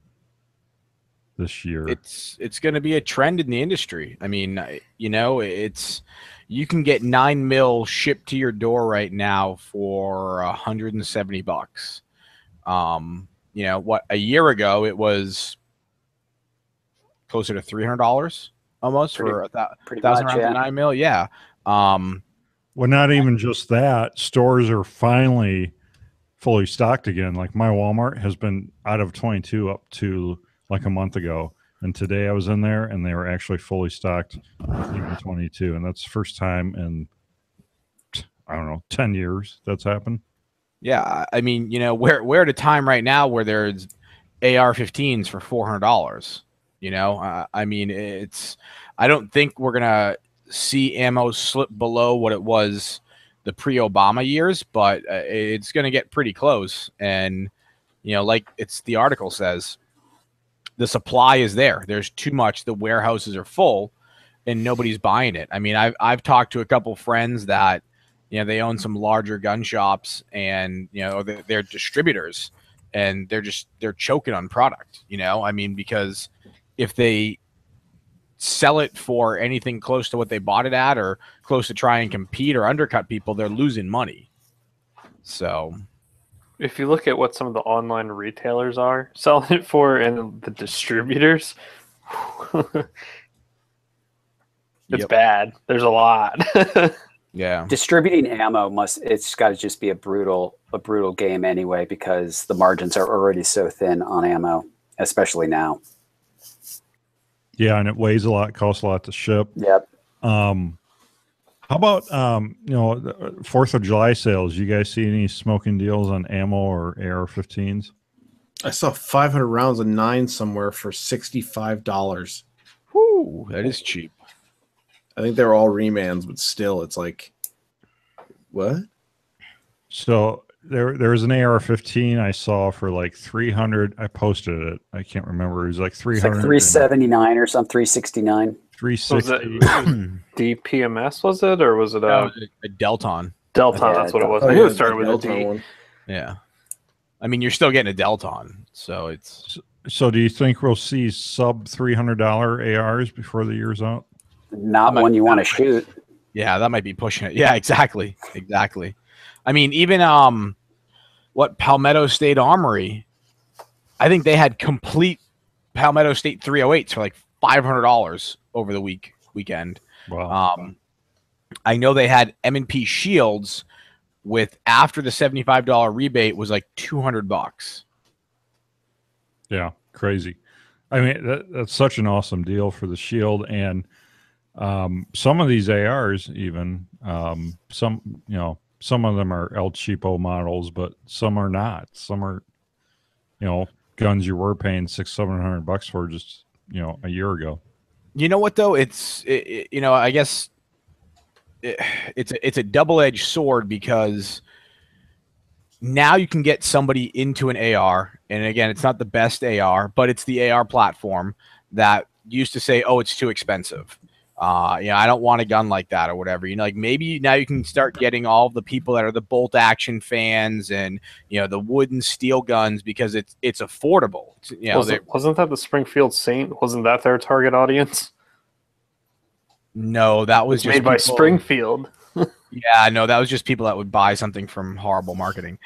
Speaker 1: this year.
Speaker 3: It's going to be a trend in the industry. I mean, you can get 9 mil shipped to your door right now for $170. What a year ago it was closer to $300 almost for 1,000 rounds of 9 mil. Yeah.
Speaker 1: Well, not even just that. Stores are finally fully stocked again. Like my Walmart has been out of 22 up to like a month ago, and today I was in there and they were actually fully stocked even 22, and that's the first time in I don't know 10 years that's happened.
Speaker 3: Yeah, I mean, we're at a time right now where there's AR-15s for $400. I mean, I don't think we're gonna see ammo slip below what it was the pre-Obama years, but it's gonna get pretty close. And like the article says, the supply is there. There's too much. The warehouses are full, and nobody's buying it. I mean, I've talked to a couple friends that they own some larger gun shops, and they're distributors, and they're choking on product. I mean, because if they sell it for anything close to what they bought it at, or close to try and compete or undercut people, they're losing money. So
Speaker 6: if you look at what some of the online retailers are selling it for and the distributors, It's bad. There's a lot.
Speaker 3: Yeah.
Speaker 2: Distributing ammo it's got to just be a brutal game anyway, because the margins are already so thin on ammo, especially now.
Speaker 1: Yeah, and it weighs a lot, costs a lot to ship.
Speaker 2: Yep.
Speaker 1: How about you know, the 4th of July sales? You guys see any smoking deals on ammo or AR-15s?
Speaker 5: I saw 500 rounds of 9 somewhere for $65.
Speaker 3: Whoo, that is cheap.
Speaker 5: I think they're all remans, but still, it's like, what?
Speaker 1: So there's an AR-15 I saw for like 300. I posted it. I can't remember. It was like 300.
Speaker 2: It's like 379 or something, 369.
Speaker 1: 360.
Speaker 6: DPMS was it, or was it
Speaker 3: a Delton?
Speaker 6: Delton,
Speaker 2: Yeah,
Speaker 6: that's what it was.
Speaker 5: Oh,
Speaker 6: I
Speaker 5: yeah,
Speaker 6: knew it started with a
Speaker 5: Delta
Speaker 6: D.
Speaker 5: one.
Speaker 3: Yeah. I mean, you're still getting a Delton, so it's.
Speaker 1: So do you think we'll see sub $300 ARs before the year's out?
Speaker 2: Not one you want to shoot.
Speaker 3: Yeah, that might be pushing it. Yeah, exactly. I mean, even what Palmetto State Armory, I think they had complete Palmetto State 308s for like $500 over the weekend.
Speaker 1: Wow.
Speaker 3: I know they had M&P Shields with, after the $75 rebate, was like $200.
Speaker 1: Yeah, crazy. I mean, that's such an awesome deal for the Shield, and some of these ARs, even some, you know, some of them are El Cheapo models, but some are not. Some are, you know, guns you were paying $600-700 for just, you know, a year ago.
Speaker 3: You know what though? You know, I guess it's a double-edged sword, because now you can get somebody into an AR, and again, it's not the best AR, but it's the AR platform that used to say, "Oh, it's too expensive. You know, I don't want a gun like that," or whatever. You know, like maybe now you can start getting all the people that are the bolt action fans and, you know, the wood and steel guns, because it's affordable. You know,
Speaker 6: wasn't that the Springfield Saint? Wasn't that their target audience?
Speaker 3: No, that was just
Speaker 6: made by
Speaker 3: people,
Speaker 6: Springfield.
Speaker 3: Yeah, no, that was just people that would buy something from horrible marketing.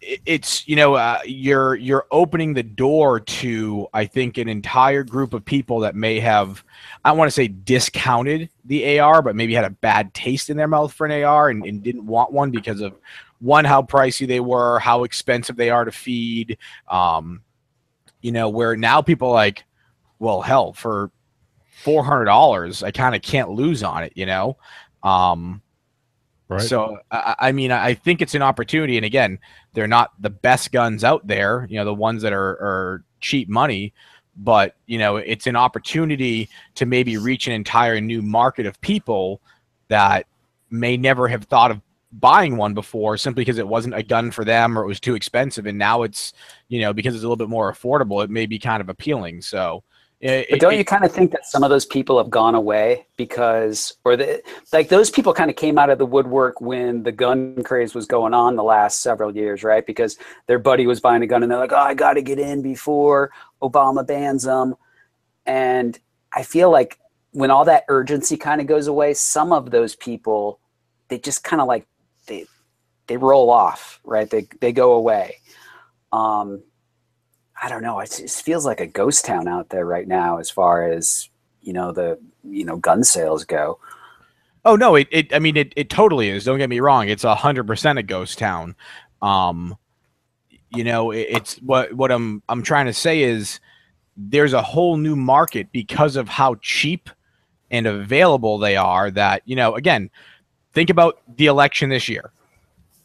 Speaker 3: It's, you know, you're opening the door to, I think, an entire group of people that may have, I don't want to say discounted the AR, but maybe had a bad taste in their mouth for an AR and didn't want one because of, one, how pricey they were, how expensive they are to feed. You know, where now people are like, well, hell, for $400, I kind of can't lose on it, you know?
Speaker 1: Right.
Speaker 3: So, I mean, I think it's an opportunity. And again, they're not the best guns out there, you know, the ones that are cheap money, but, you know, it's an opportunity to maybe reach an entire new market of people that may never have thought of buying one before, simply because it wasn't a gun for them or it was too expensive. And now it's, you know, because it's a little bit more affordable, it may be kind of appealing. So,
Speaker 2: but don't you kind of think that some of those people have gone away because, or like those people kind of came out of the woodwork when the gun craze was going on the last several years, right? Because their buddy was buying a gun and they're like, oh, I got to get in before Obama bans them. And I feel like when all that urgency kind of goes away, some of those people, they just kind of like, they roll off, right? They go away. I don't know. It just feels like a ghost town out there right now, as far as, you know, gun sales go.
Speaker 3: Oh no, I mean, it totally is. Don't get me wrong. It's 100% a ghost town. You know, it's what I'm trying to say is there's a whole new market because of how cheap and available they are. That, you know, again, think about the election this year.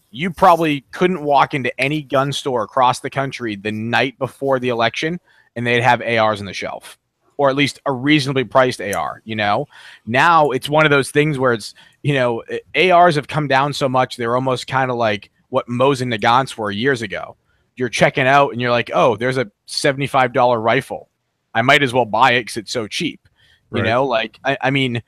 Speaker 3: You probably couldn't walk into any gun store across the country the night before the election and they'd have ARs on the shelf, or at least a reasonably priced AR. You know, now it's one of those things where it's, you know, ARs have come down so much. They're almost kind of like what Mosin Nagants were years ago. You're checking out and you're like, oh, there's a $75 rifle. I might as well buy it because it's so cheap. You know, like, I mean,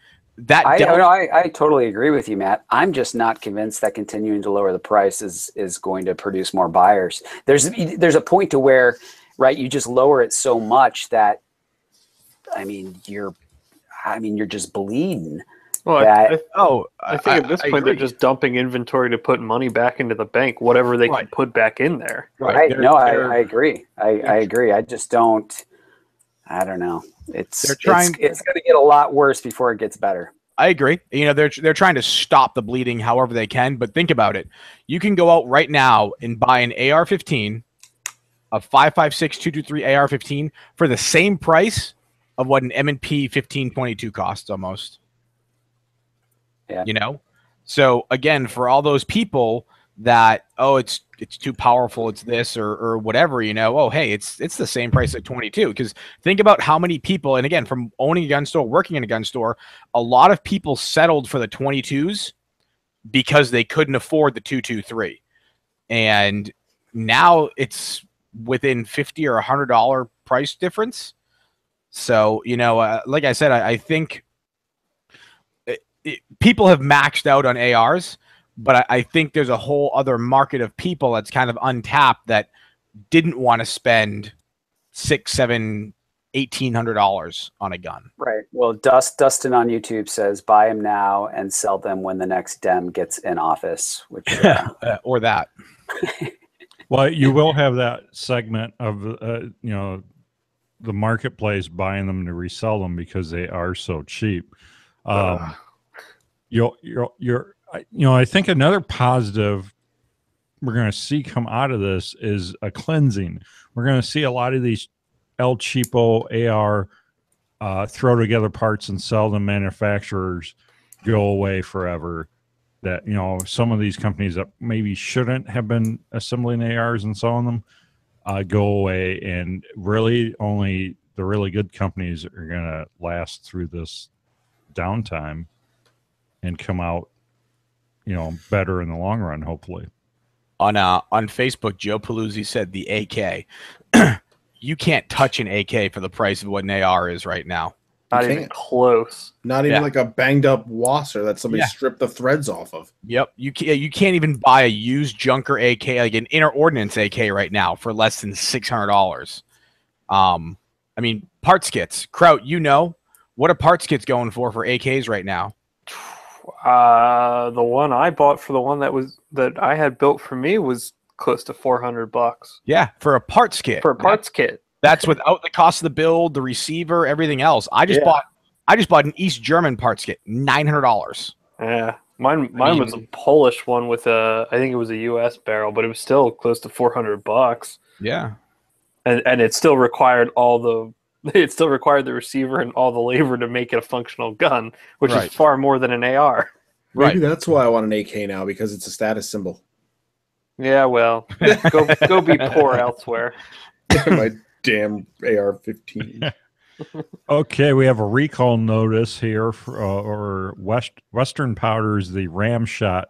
Speaker 2: I totally agree with you, Matt. I'm just not convinced that continuing to lower the price is going to produce more buyers. There's a point to where, right, you just lower it so much that, I mean, you're just bleeding.
Speaker 6: Well, I think at this point
Speaker 3: agree.
Speaker 6: they're just dumping inventory to put money back into the bank, whatever they can put back in there.
Speaker 2: Right. No, I agree. I agree. I just don't. I don't know. It's
Speaker 3: They're trying.
Speaker 2: It's going to get a lot worse before it gets better.
Speaker 3: I agree. You know, they're trying to stop the bleeding however they can. But think about it. You can go out right now and buy an AR-15, a 5.56 223 AR-15 for the same price of what an M&P 1522 costs almost.
Speaker 2: Yeah.
Speaker 3: You know? So again, for all those people that, oh, it's too powerful, it's this or whatever, you know, oh, hey, it's the same price at 22. Because think about how many people, and again, from owning a gun store, working in a gun store, a lot of people settled for the 22s because they couldn't afford the 223. And now it's within $50 or $100 price difference. So, you know, like I said, I think people have maxed out on ARs, but I think there's a whole other market of people that's kind of untapped that didn't want to spend $600, $700, $1,800 on a gun.
Speaker 2: Right. Well, Dustin on YouTube says buy them now and sell them when the next Dem gets in office, which
Speaker 3: or that.
Speaker 1: Well, you will have that segment of you know, the marketplace buying them to resell them because they are so cheap. You know, I think another positive we're going to see come out of this is a cleansing. We're going to see a lot of these El Cheapo AR throw together parts and sell them manufacturers go away forever. That, you know, some of these companies that maybe shouldn't have been assembling ARs and selling them go away, and really only the really good companies are going to last through this downtime and come out, you know, better in the long run, hopefully.
Speaker 3: On Facebook, Joe Paluzzi said the AK. You can't touch an AK for the price of what an AR is right now.
Speaker 6: Not even close.
Speaker 5: Not even like a banged up Wasser that somebody stripped the threads off of.
Speaker 3: Yep. You can't even buy a used junker AK, like an inner ordnance AK right now, for less than $600. I mean, parts kits. Kraut, you know, what are parts kits going for AKs right now?
Speaker 6: The one I bought for the one that I had built for me was close to $400.
Speaker 3: Yeah, for a parts kit.
Speaker 6: For a parts kit.
Speaker 3: That's without the cost of the build, the receiver, everything else. I just bought an East German parts kit, $900.
Speaker 6: Yeah, mine was a Polish one with I think it was a US barrel, but it was still close to $400.
Speaker 3: Yeah,
Speaker 6: and it still required the receiver and all the labor to make it a functional gun, which is far more than an AR.
Speaker 5: Maybe that's why I want an AK now, because it's a status symbol.
Speaker 6: Yeah, well, go be poor elsewhere.
Speaker 5: My damn AR-15.
Speaker 1: Okay, we have a recall notice here for Western Powders, the Ramshot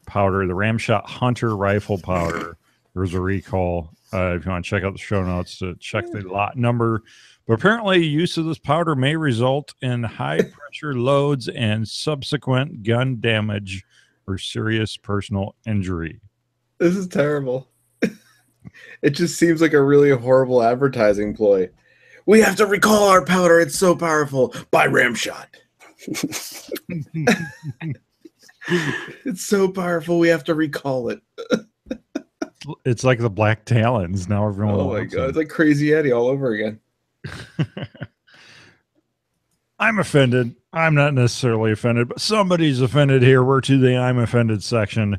Speaker 1: powder, the Ramshot Hunter rifle powder. There's a recall. If you want to check out the show notes to check the lot number. But apparently use of this powder may result in high pressure loads and subsequent gun damage or serious personal injury.
Speaker 5: This is terrible. It just seems like a really horrible advertising ploy. We have to recall our powder. It's so powerful. Buy Ramshot. It's so powerful. We have to recall it.
Speaker 1: It's like the Black Talons. Now everyone.
Speaker 5: Oh my god! It's like Crazy Eddie all over again.
Speaker 1: I'm offended. I'm not necessarily offended, but somebody's offended here. We're to the I'm offended section.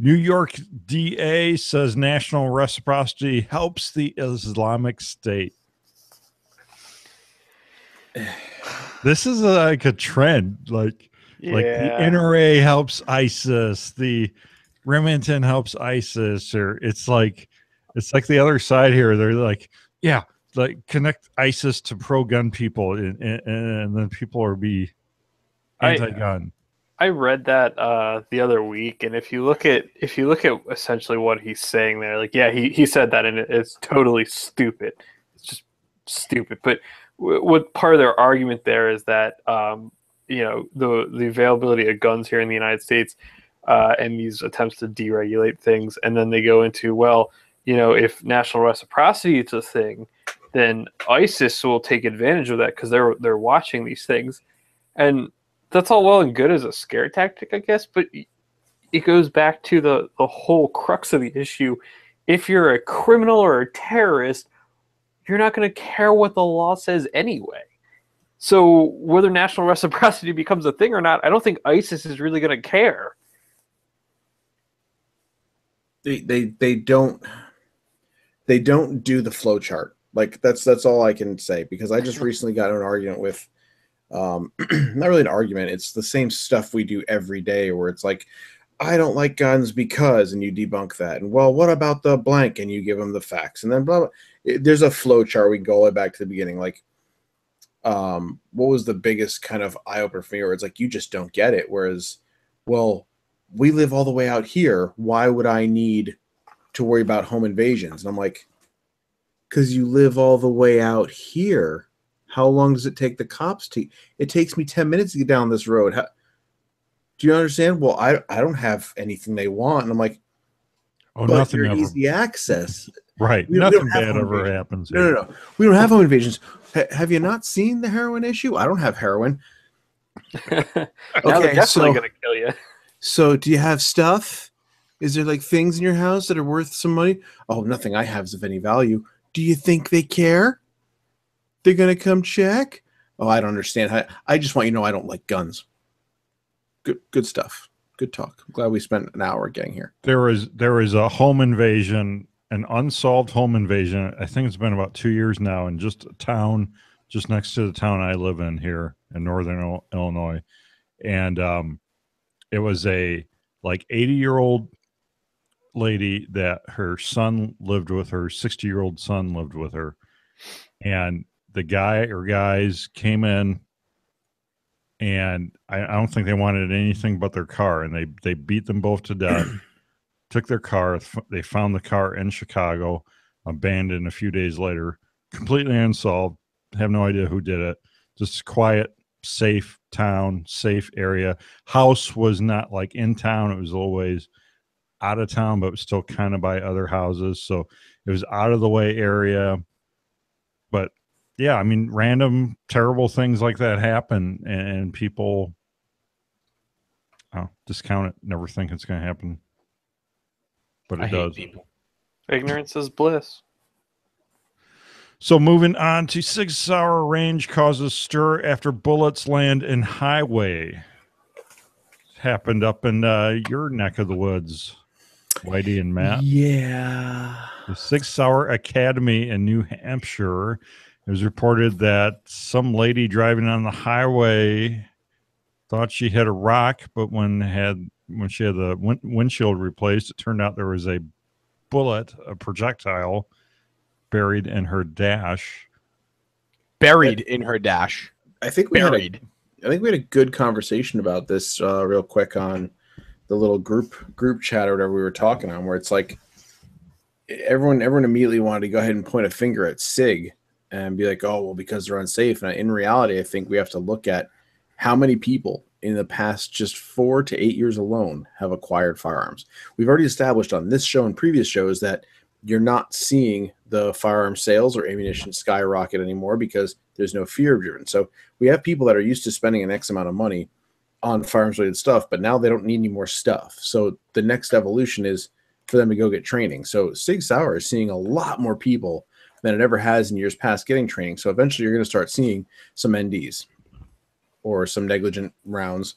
Speaker 1: New York DA says national reciprocity helps the Islamic State. This is like a trend. Like the NRA helps ISIS. The Remington helps ISIS. Or it's like the other side here. They're like, yeah, like connect ISIS to pro-gun people, and then people are be anti-gun.
Speaker 6: I read that the other week, and if you look at essentially what he's saying there, like, yeah, he said that, and it's totally stupid. It's just stupid. But what part of their argument there is that you know, the availability of guns here in the United States and these attempts to deregulate things, and then they go into, well, you know, if national reciprocity is a thing, then ISIS will take advantage of that because they're watching these things, and that's all well and good as a scare tactic, I guess, but it goes back to the whole crux of the issue. If you're a criminal or a terrorist, you're not going to care what the law says anyway. So whether national reciprocity becomes a thing or not, I don't think ISIS is really going to care.
Speaker 5: They don't do the flow chart. Like that's all I can say, because I just recently got in an argument with not really an argument, it's the same stuff we do every day where it's like, I don't like guns because, and you debunk that, and well, what about the blank, and you give them the facts, and then blah, blah. There's a flow chart. We can go all the way back to the beginning. Like what was the biggest kind of eye opener for me, where it's like, you just don't get it, whereas, well, we live all the way out here, why would I need to worry about home invasions? And I'm like, because you live all the way out here. How long does it take the cops to? It takes me 10 minutes to get down this road. Do you understand? Well, I don't have anything they want. And I'm like,
Speaker 1: oh,
Speaker 5: but
Speaker 1: nothing
Speaker 5: you're
Speaker 1: ever.
Speaker 5: easy access.
Speaker 1: Right.
Speaker 5: We
Speaker 1: Nothing
Speaker 5: don't have
Speaker 1: bad
Speaker 5: home
Speaker 1: ever
Speaker 5: invasions.
Speaker 1: happens.
Speaker 5: No. We don't have home invasions. Have you not seen the heroin issue? I don't have heroin.
Speaker 6: Now they're definitely going to kill you.
Speaker 5: So do you have stuff? Is there like things in your house that are worth some money? Oh, nothing I have is of any value. Do you think they care? They're going to come check? Oh, I don't understand. I just want you to know I don't like guns. Good stuff. Good talk. I'm glad we spent an hour getting here.
Speaker 1: There is a home invasion, an unsolved home invasion. I think it's been about 2 years now, in just a town just next to the town I live in here in northern Illinois. And it was a like 80-year-old lady that her son lived with her, 60-year-old son lived with her. And the guy or guys came in, and I don't think they wanted anything but their car, and they beat them both to death. Took their car. They found the car in Chicago, abandoned a few days later, completely unsolved. Have no idea who did it. Just quiet, safe town, safe area. House was not like in town. It was a little ways out of town, but still kind of by other houses. So it was out of the way area. But yeah, I mean, random terrible things like that happen, and people discount it, never think it's going to happen. But it does.
Speaker 3: People.
Speaker 6: Ignorance is bliss.
Speaker 1: So moving on to Sig Sauer Range causes stir after bullets land in highway. Happened up in your neck of the woods, Whitey and Matt.
Speaker 5: Yeah.
Speaker 1: The Sig Sauer Academy in New Hampshire. It was reported that some lady driving on the highway thought she hit a rock, but when she had the windshield replaced, it turned out there was a bullet, a projectile, buried in her dash.
Speaker 3: Buried in her dash.
Speaker 5: I think we
Speaker 3: Buried.
Speaker 5: had a good conversation about this real quick on the little group chat or whatever we were talking on, where it's like everyone immediately wanted to go ahead and point a finger at Sig and be like, oh, well, because they're unsafe. And in reality, I think we have to look at how many people in the past just 4 to 8 years alone have acquired firearms. We've already established on this show and previous shows that you're not seeing the firearm sales or ammunition skyrocket anymore because there's no fear driven. So we have people that are used to spending an X amount of money on firearms related stuff, but now they don't need any more stuff. So the next evolution is for them to go get training. So Sig Sauer is seeing a lot more people than it ever has in years past getting training. So eventually you're going to start seeing some NDs or some negligent rounds,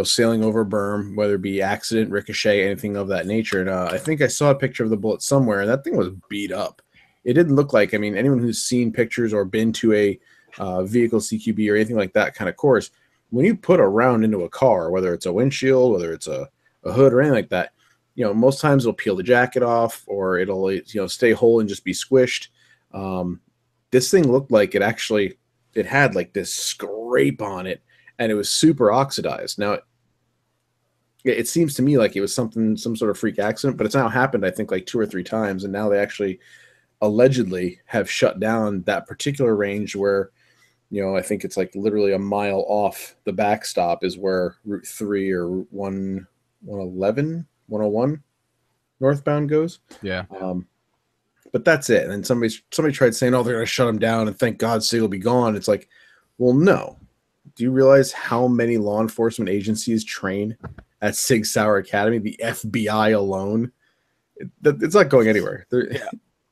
Speaker 5: sailing over berm, whether it be accident, ricochet, anything of that nature. And I think I saw a picture of the bullet somewhere, and that thing was beat up. It didn't look like, anyone who's seen pictures or been to a vehicle CQB or anything like that kind of course, when you put a round into a car, whether it's a windshield, whether it's a hood or anything like that, most times it'll peel the jacket off or it'll, stay whole and just be squished. This thing looked like it had like this scrape on it, and it was super oxidized. Now, it seems to me like it was some sort of freak accident, but it's now happened, I think, like 2 or 3 times, and now they actually allegedly have shut down that particular range where, I think it's like literally a mile off the backstop is where Route 3 or Route 111, 101 northbound goes.
Speaker 3: Yeah.
Speaker 5: But that's it. And then somebody tried saying, oh, they're going to shut them down and thank God Sig will be gone. It's like, well, no. Do you realize how many law enforcement agencies train at Sig Sauer Academy? The FBI alone. It's not going anywhere.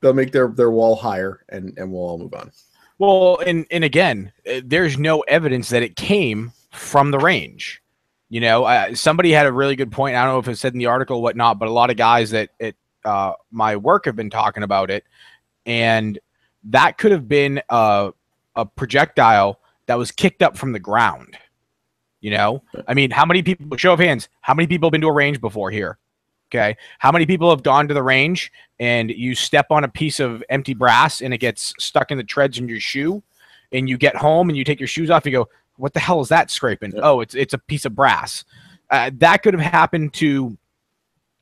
Speaker 5: they'll make their wall higher, and we'll all move on.
Speaker 3: Well, and again, there's no evidence that it came from the range. You know, somebody had a really good point. I don't know if it said in the article or whatnot, but a lot of guys at my work have been talking about it, and that could have been a projectile that was kicked up from the ground. You know, I mean, how many people, show of hands, how many people have been to a range before here? Okay. How many people have gone to the range and you step on a piece of empty brass and it gets stuck in the treads in your shoe, and you get home and you take your shoes off, you go, what the hell is that scraping? Yeah. Oh, it's a piece of brass. That could have happened to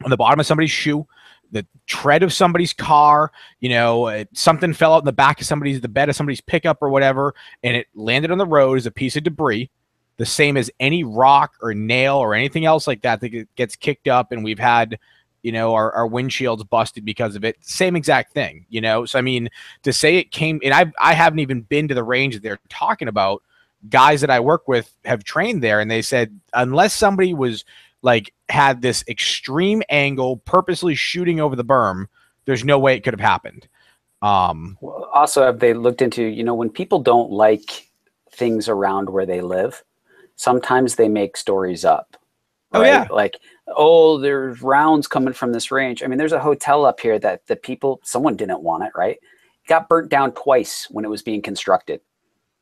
Speaker 3: on the bottom of somebody's shoe, the tread of somebody's car, you know, something fell out in the back of the bed of somebody's pickup or whatever, and it landed on the road as a piece of debris. The same as any rock or nail or anything else like that gets kicked up, and we've had, you know, our windshields busted because of it. Same exact thing, you know? So, I mean, to say it came, and I haven't even been to the range that they're talking about. Guys that I work with have trained there, and they said unless somebody was like had this extreme angle purposely shooting over the berm, there's no way it could have happened.
Speaker 2: Well, also, have they looked into, you know, when people don't like things around where they live, sometimes they make stories up. Right? Oh, yeah. Like, oh, there's rounds coming from this range. I mean, there's a hotel up here that the people, someone didn't want it, right? It got burnt down twice when it was being constructed,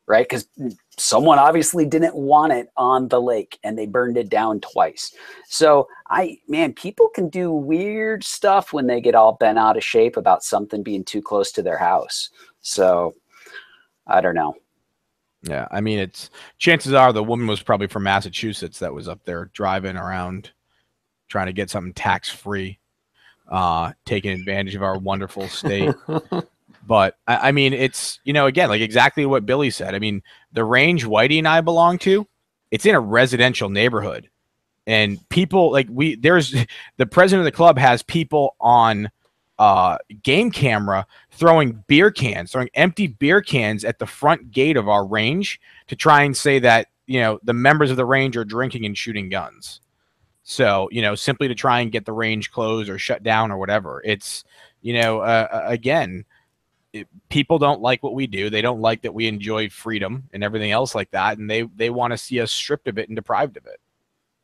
Speaker 2: right? Because someone obviously didn't want it on the lake, and they burned it down twice. So, man, people can do weird stuff when they get all bent out of shape about something being too close to their house. So, I don't know.
Speaker 3: Yeah, I mean, chances are the woman was probably from Massachusetts that was up there driving around trying to get something tax-free, taking advantage of our wonderful state. But, I mean, it's, you know, again, like exactly what Billy said. I mean, the range Whitey and I belong to, it's in a residential neighborhood. And people, like, the president of the club has people on game camera throwing empty beer cans at the front gate of our range to try and say that, you know, the members of the range are drinking and shooting guns. So, you know, simply to try and get the range closed or shut down or whatever. It's, you know, again, people don't like what we do. They don't like that we enjoy freedom and everything else like that. And they want to see us stripped of it and deprived of it.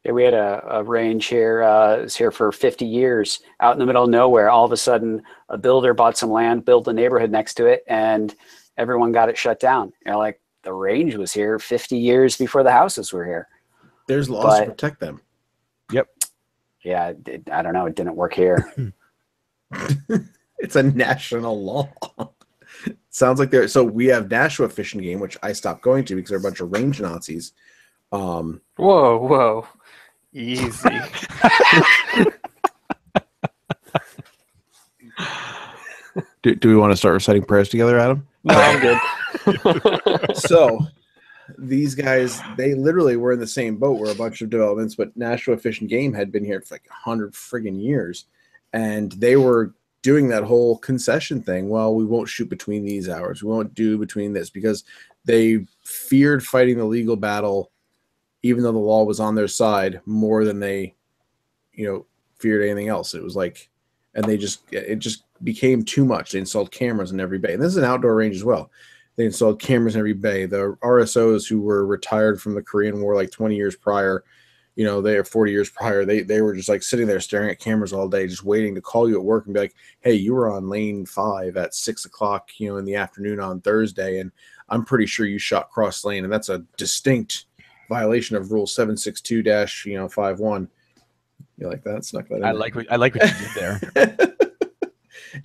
Speaker 2: Yeah, we had a range here. It was here for 50 years, out in the middle of nowhere. All of a sudden, a builder bought some land, built a neighborhood next to it, and everyone got it shut down. You're like, the range was here 50 years before the houses were here.
Speaker 5: There's laws to protect them.
Speaker 3: Yep.
Speaker 2: Yeah, I don't know. It didn't work here.
Speaker 5: It's a national law. Sounds like there. So we have Nashua Fishing Game, which I stopped going to because they're a bunch of range Nazis.
Speaker 6: Whoa. Easy.
Speaker 5: Do we want to start reciting prayers together, Adam?
Speaker 6: No, I'm good.
Speaker 5: So these guys, they literally were in the same boat. Were a bunch of developments, but Nashua Fish and Game had been here for like 100 friggin' years, and they were doing that whole concession thing. Well, we won't shoot between these hours. We won't do between this, because they feared fighting the legal battle, even though the law was on their side, more than they, you know, feared anything else. It was like, and it just became too much. They installed cameras in every bay. And this is an outdoor range as well. They installed cameras in every bay. The RSOs who were retired from the Korean War like 20 years prior, you know, they are 40 years prior, they were just like sitting there staring at cameras all day, just waiting to call you at work and be like, hey, you were on lane 5 at 6 o'clock, you know, in the afternoon on Thursday, and I'm pretty sure you shot cross lane, and that's a distinct violation of rule 762-51. You like that? Snuck that in.
Speaker 3: I like what you did there.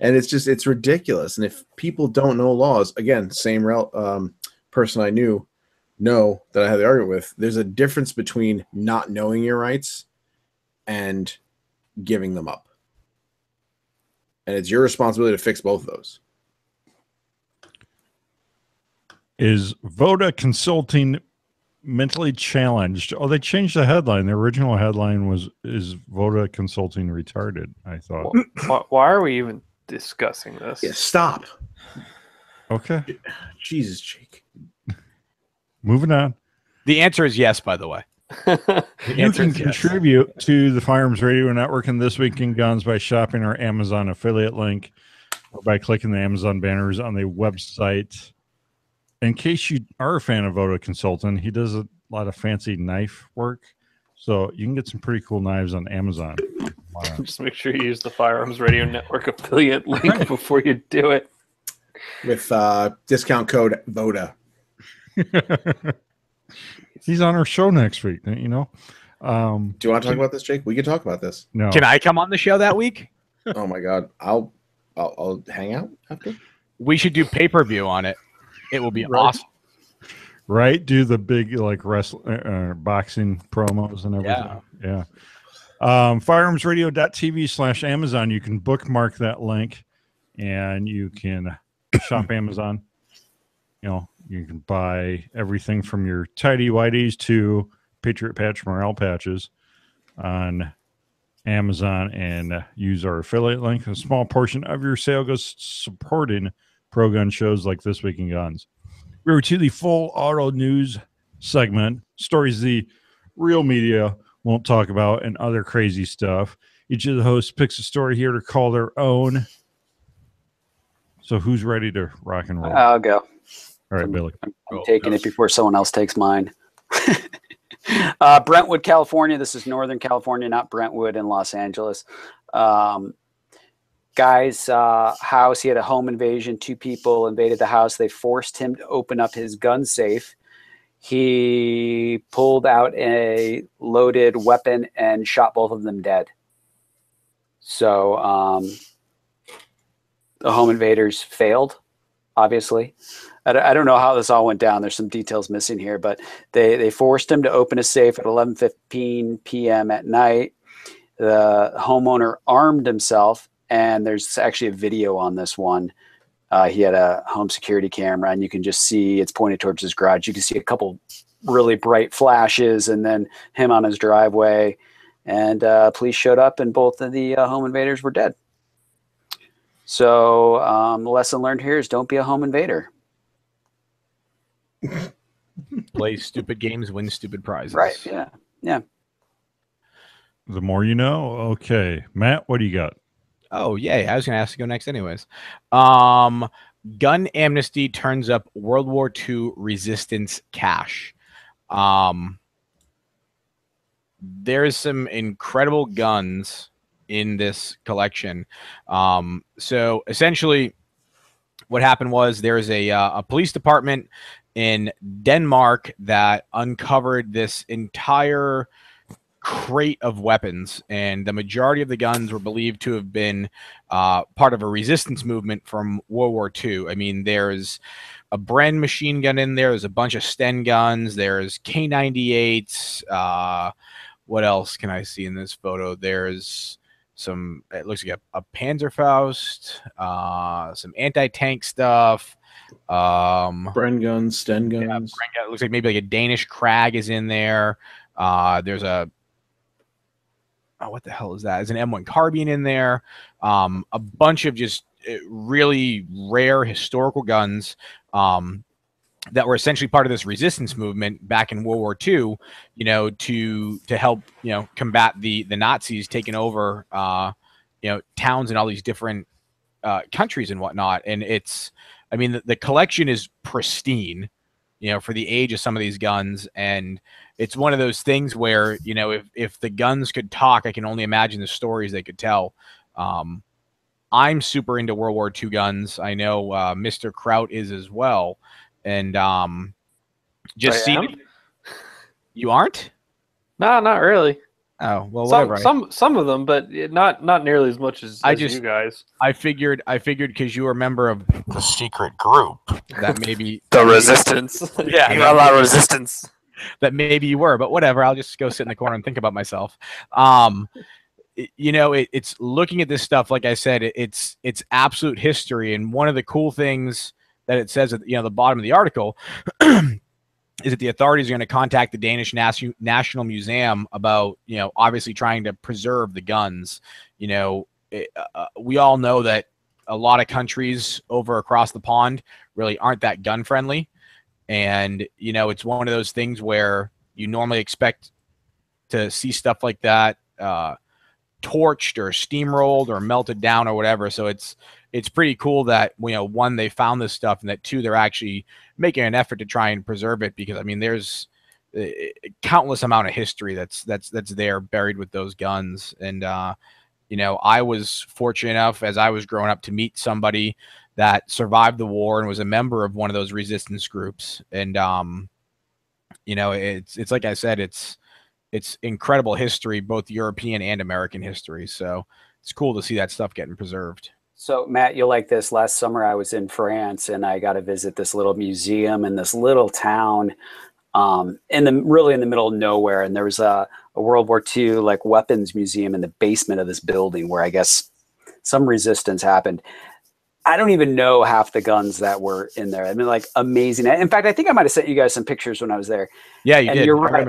Speaker 5: And it's ridiculous. And if people don't know laws, again, same person I know that I had the argument with, there's a difference between not knowing your rights and giving them up. And it's your responsibility to fix both of those.
Speaker 1: Is Voda Consulting mentally challenged? Oh, they changed the headline. The original headline is Voda Consulting retarded, I thought.
Speaker 6: Why are we even discussing this?
Speaker 5: Yeah, stop.
Speaker 1: Okay.
Speaker 5: Jesus, Jake.
Speaker 1: Moving on.
Speaker 3: The answer is yes, by the way.
Speaker 1: You can contribute to the Firearms Radio Network and This Week in Guns by shopping our Amazon affiliate link. or by clicking the Amazon banners on the website. In case you are a fan of Voda Consultant, he does a lot of fancy knife work. So you can get some pretty cool knives on Amazon.
Speaker 6: Just make sure you use the Firearms Radio Network affiliate link before you do it.
Speaker 5: With discount code VODA.
Speaker 1: He's on our show next week, you know?
Speaker 5: Do you want to talk about this, Jake? We can talk about this.
Speaker 1: No.
Speaker 3: Can I come on the show that week?
Speaker 5: Oh my God. I'll hang out after.
Speaker 3: We should do pay-per-view on it. It will be awesome.
Speaker 1: Right? Do the big like wrestling, boxing promos and everything. Yeah. Firearmsradio.tv/Amazon. You can bookmark that link and you can shop Amazon. You know, you can buy everything from your tidy whities to Patriot patch morale patches on Amazon and use our affiliate link. A small portion of your sale goes supporting pro gun shows like This Week in Guns. We're to the full auto news segment, stories the real media won't talk about and other crazy stuff. Each of the hosts picks a story here to call their own. So who's ready to rock and roll?
Speaker 2: I'll go.
Speaker 1: All right, Billy.
Speaker 2: I'm taking it before someone else takes mine. Brentwood, California. This is Northern California, not Brentwood in Los Angeles. Guy's house, he had a home invasion. 2 people invaded the house. They forced him to open up his gun safe. He pulled out a loaded weapon and shot both of them dead. So the home invaders failed, obviously. I don't know how this all went down. There's some details missing here, but they forced him to open a safe at 11:15 p.m. at night. The homeowner armed himself, and there's actually a video on this one. He had a home security camera, and you can just see it's pointed towards his garage. You can see a couple really bright flashes, and then him on his driveway. And police showed up, and both of the home invaders were dead. So the lesson learned here is don't be a home invader.
Speaker 3: Play stupid games, win stupid prizes.
Speaker 2: Right, yeah. Yeah.
Speaker 1: The more you know. Okay. Matt, what do you got?
Speaker 3: Oh, yay. I was going to ask to go next anyways. Gun amnesty turns up World War II resistance cache. There's some incredible guns in this collection. So essentially what happened was there was a police department in Denmark that uncovered this entire crate of weapons, and the majority of the guns were believed to have been part of a resistance movement from World War II. I mean, there's a Bren machine gun in there. There's a bunch of Sten guns. There's K98s. What else can I see in this photo? There's some, it looks like a Panzerfaust, some anti-tank stuff.
Speaker 5: Bren guns, Sten guns.
Speaker 3: Yeah, it looks like maybe like a Danish Krag is in there. There's a what the hell is that? There's an M1 carbine in there. A bunch of just really rare historical guns that were essentially part of this resistance movement back in World War II, you know, to help, you know, combat the Nazis taking over, you know, towns in all these different countries and whatnot. And it's, I mean, the collection is pristine, you know, for the age of some of these guns. And it's one of those things where, you know, if the guns could talk, I can only imagine the stories they could tell. I'm super into World War II guns. I know Mr. Kraut is as well. And just see, you aren't?
Speaker 6: No, not really.
Speaker 3: Oh, well, whatever.
Speaker 6: Some of them, but not nearly as much as you guys.
Speaker 3: I figured because you were a member of the secret group that maybe
Speaker 6: the resistance. Yeah, you got a lot of resistance.
Speaker 3: That maybe you were, but whatever. I'll just go sit in the corner and think about myself. You know, it's looking at this stuff. Like I said, it's absolute history. And one of the cool things that it says at, you know, the bottom of the article is that the authorities are going to contact the Danish National Museum about, you know, obviously trying to preserve the guns. You know, we all know that a lot of countries over across the pond really aren't that gun friendly. And, you know, it's one of those things where you normally expect to see stuff like that torched or steamrolled or melted down or whatever. So it's it's pretty cool that, you know, one, they found this stuff, and that two, they're actually making an effort to try and preserve it, because I mean, there's countless amount of history that's there buried with those guns. And you know, I was fortunate enough as I was growing up to meet somebody that survived the war and was a member of one of those resistance groups. And you know, it's like I said, it's incredible history, both European and American history. So it's cool to see that stuff getting preserved.
Speaker 2: So Matt, you'll like this. Last summer I was in France and I got to visit this little museum in this little town really in the middle of nowhere. And there was a World War II like weapons museum in the basement of this building where I guess some resistance happened. I don't even know half the guns that were in there. I mean, like, amazing. In fact, I think I might have sent you guys some pictures when I was there.
Speaker 3: Yeah, you did.
Speaker 2: You're right.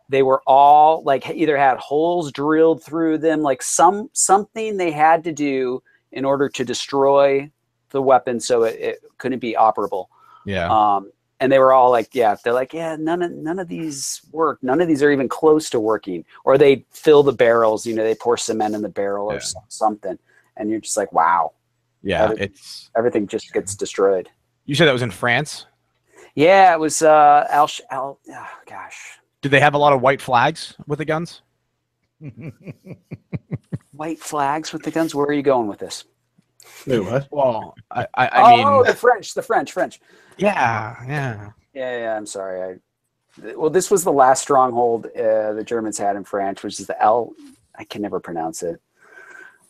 Speaker 2: They were all like either had holes drilled through them, like something they had to do in order to destroy the weapon so it couldn't be operable.
Speaker 3: Yeah.
Speaker 2: And they were all like, they're like, none of these work. None of these are even close to working. Or they fill the barrels, you know, they pour cement in the barrel or something. And you're just like, wow.
Speaker 3: Yeah,
Speaker 2: everything just gets destroyed.
Speaker 3: You said that was in France?
Speaker 2: Yeah, it was gosh.
Speaker 3: Did they have a lot of white flags with the guns?
Speaker 2: White flags with the guns? Where are you going with this?
Speaker 5: Wait, what?
Speaker 3: Well, I mean,
Speaker 2: the French.
Speaker 3: Yeah.
Speaker 2: I'm sorry. Well, this was the last stronghold the Germans had in France, which is the I can never pronounce it.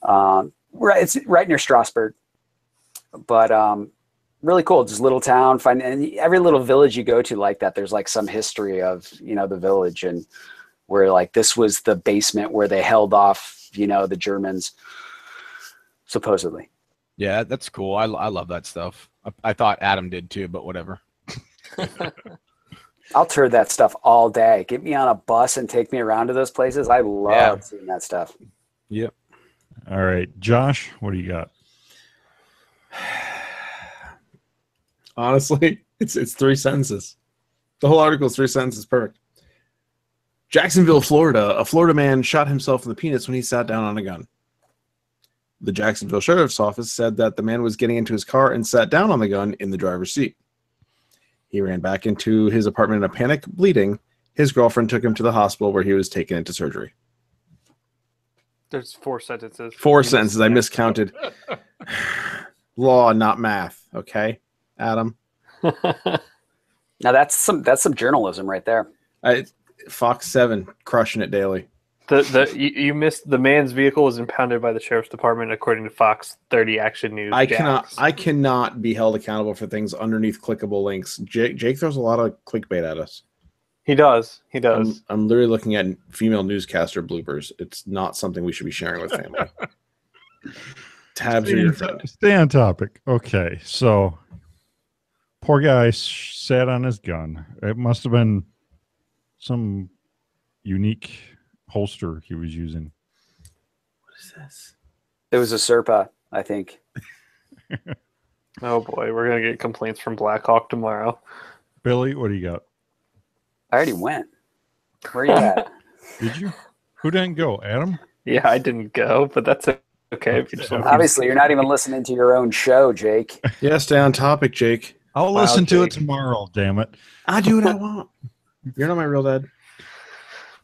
Speaker 2: It's right near Strasbourg. But really cool, just little town. And every little village you go to like that, there's like some history of, you know, the village, and where like this was the basement where they held off, you know, the Germans, supposedly.
Speaker 3: Yeah, that's cool. I love that stuff. I thought Adam did too, but whatever.
Speaker 2: I'll tour that stuff all day. Get me on a bus and take me around to those places. I love seeing that stuff.
Speaker 3: Yep.
Speaker 1: All right, Josh, what do you got?
Speaker 5: Honestly, it's 3 sentences. The whole article is 3 sentences. Perfect. Jacksonville, Florida. A Florida man shot himself in the penis when he sat down on a gun. The Jacksonville Sheriff's Office said that the man was getting into his car and sat down on the gun in the driver's seat. He ran back into his apartment in a panic, bleeding. His girlfriend took him to the hospital where he was taken into surgery.
Speaker 6: There's 4 sentences.
Speaker 5: 4 sentences. I miscounted. Law, not math. Okay, Adam.
Speaker 2: Now that's some journalism right there.
Speaker 5: Fox 7 crushing it daily.
Speaker 6: You missed the man's vehicle was impounded by the sheriff's department, according to Fox 30 Action News.
Speaker 5: I cannot be held accountable for things underneath clickable links. Jake throws a lot of clickbait at us.
Speaker 6: He does.
Speaker 5: I'm literally looking at female newscaster bloopers. It's not something we should be sharing with family. Tabs are your friend.
Speaker 1: Stay on topic. Okay, so poor guy sat on his gun. It must have been some unique holster he was using.
Speaker 5: What is this?
Speaker 2: It was a Serpa, I think.
Speaker 6: Oh boy, we're gonna get complaints from Blackhawk tomorrow.
Speaker 1: Billy, what do you got?
Speaker 2: I already went. Where are you at?
Speaker 1: Did you? Who didn't go? Adam?
Speaker 6: Yeah, I didn't go, but that's okay.
Speaker 2: Obviously, you're not even listening to your own show, Jake.
Speaker 5: Yeah, stay on topic, Jake.
Speaker 1: I'll listen to it tomorrow, damn it.
Speaker 5: I do what I want. You're not my real dad.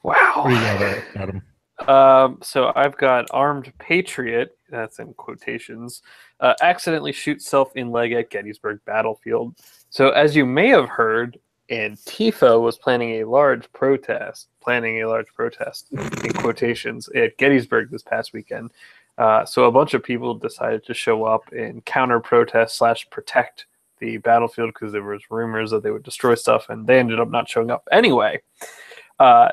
Speaker 6: Wow.
Speaker 1: What do you got, Adam?
Speaker 6: So I've got armed Patriot, that's in quotations, accidentally shoots self in leg at Gettysburg battlefield. So as you may have heard, Antifa was planning a large protest in quotations at Gettysburg this past weekend. So a bunch of people decided to show up and counter protest / protect the battlefield because there was rumors that they would destroy stuff, and they ended up not showing up anyway.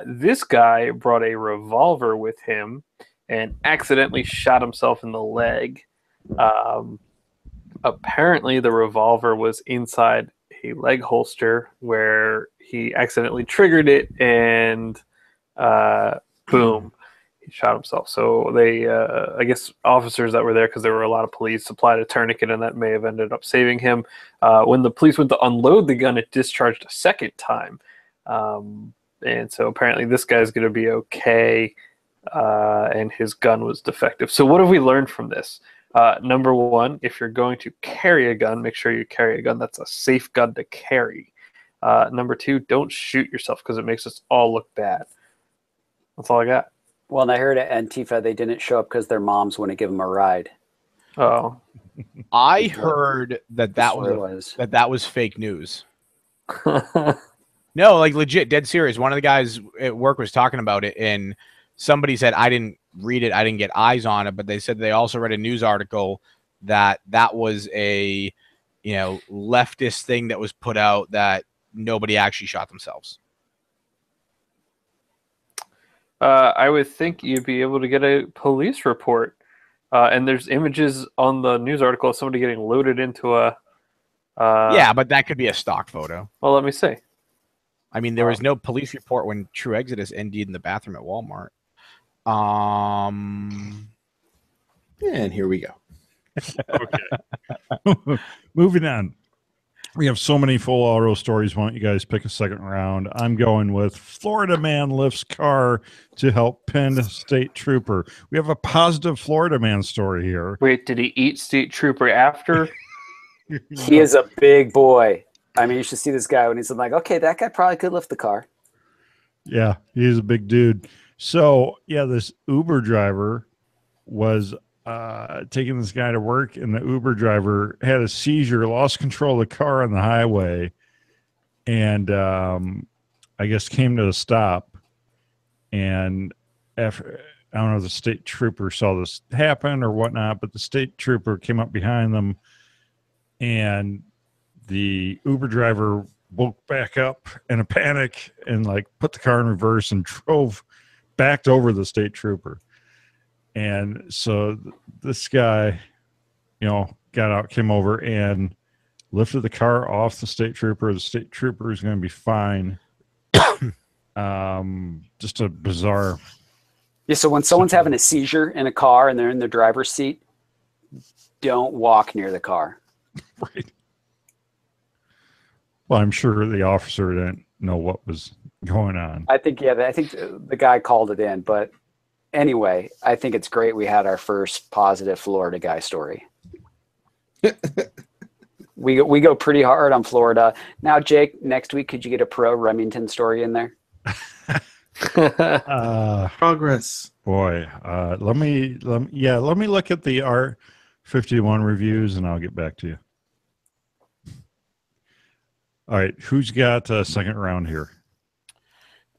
Speaker 6: This guy brought a revolver with him and accidentally shot himself in the leg. Apparently the revolver was inside a leg holster where he accidentally triggered it, and boom, he shot himself. So they, I guess officers that were there, because there were a lot of police, supplied a tourniquet, and that may have ended up saving him. When the police went to unload the gun, it discharged a second time. And so apparently this guy's going to be okay, and his gun was defective. So what have we learned from this? Number one, if you're going to carry a gun, make sure you carry a gun that's a safe gun to carry. Number two, don't shoot yourself because it makes us all look bad. That's all I got.
Speaker 2: Well, and I heard at Antifa they didn't show up because their moms wouldn't give them a ride.
Speaker 6: Oh,
Speaker 3: I heard that
Speaker 2: That's what it was.
Speaker 3: that was fake news. No, like legit, dead serious. One of the guys at work was talking about it, and somebody said, I didn't read it, I didn't get eyes on it, but they said they also read a news article that was a, leftist thing that was put out that nobody actually shot themselves.
Speaker 6: I would think you'd be able to get a police report. And there's images on the news article of somebody getting loaded into a...
Speaker 3: yeah, but that could be a stock photo.
Speaker 6: Well, let me see.
Speaker 3: I mean, there was no police report when True Exodus ended in the bathroom at Walmart.
Speaker 5: And here we go.
Speaker 1: Okay. Moving on. We have so many full auto stories. Why don't you guys pick a second round? I'm going with Florida man lifts car to help pin state trooper. We have a positive Florida man story here.
Speaker 6: Wait, did he eat state trooper after?
Speaker 2: He is a big boy. I mean, you should see this guy when he's like, okay, that guy probably could lift the car.
Speaker 1: Yeah, he's a big dude. So, yeah, this Uber driver was taking this guy to work, and the Uber driver had a seizure, lost control of the car on the highway, and I guess came to a stop. And after, I don't know if the state trooper saw this happen or whatnot, but the state trooper came up behind them, and the Uber driver woke back up in a panic and put the car in reverse and backed over the state trooper. And so this guy, got out, came over and lifted the car off the state trooper. The state trooper is going to be fine. Just a bizarre.
Speaker 2: Yeah. So when someone's having a seizure in a car and they're in the driver's seat, don't walk near the car.
Speaker 1: Right. Well, I'm sure the officer didn't know what was going on.
Speaker 2: I think the guy called it in, but anyway, I think it's great we had our first positive Florida guy story. we go pretty hard on Florida. Now, Jake, next week, could you get a pro Remington story in there?
Speaker 5: Progress.
Speaker 1: Boy, let me look at the R51 reviews and I'll get back to you. All right, who's got a second round here?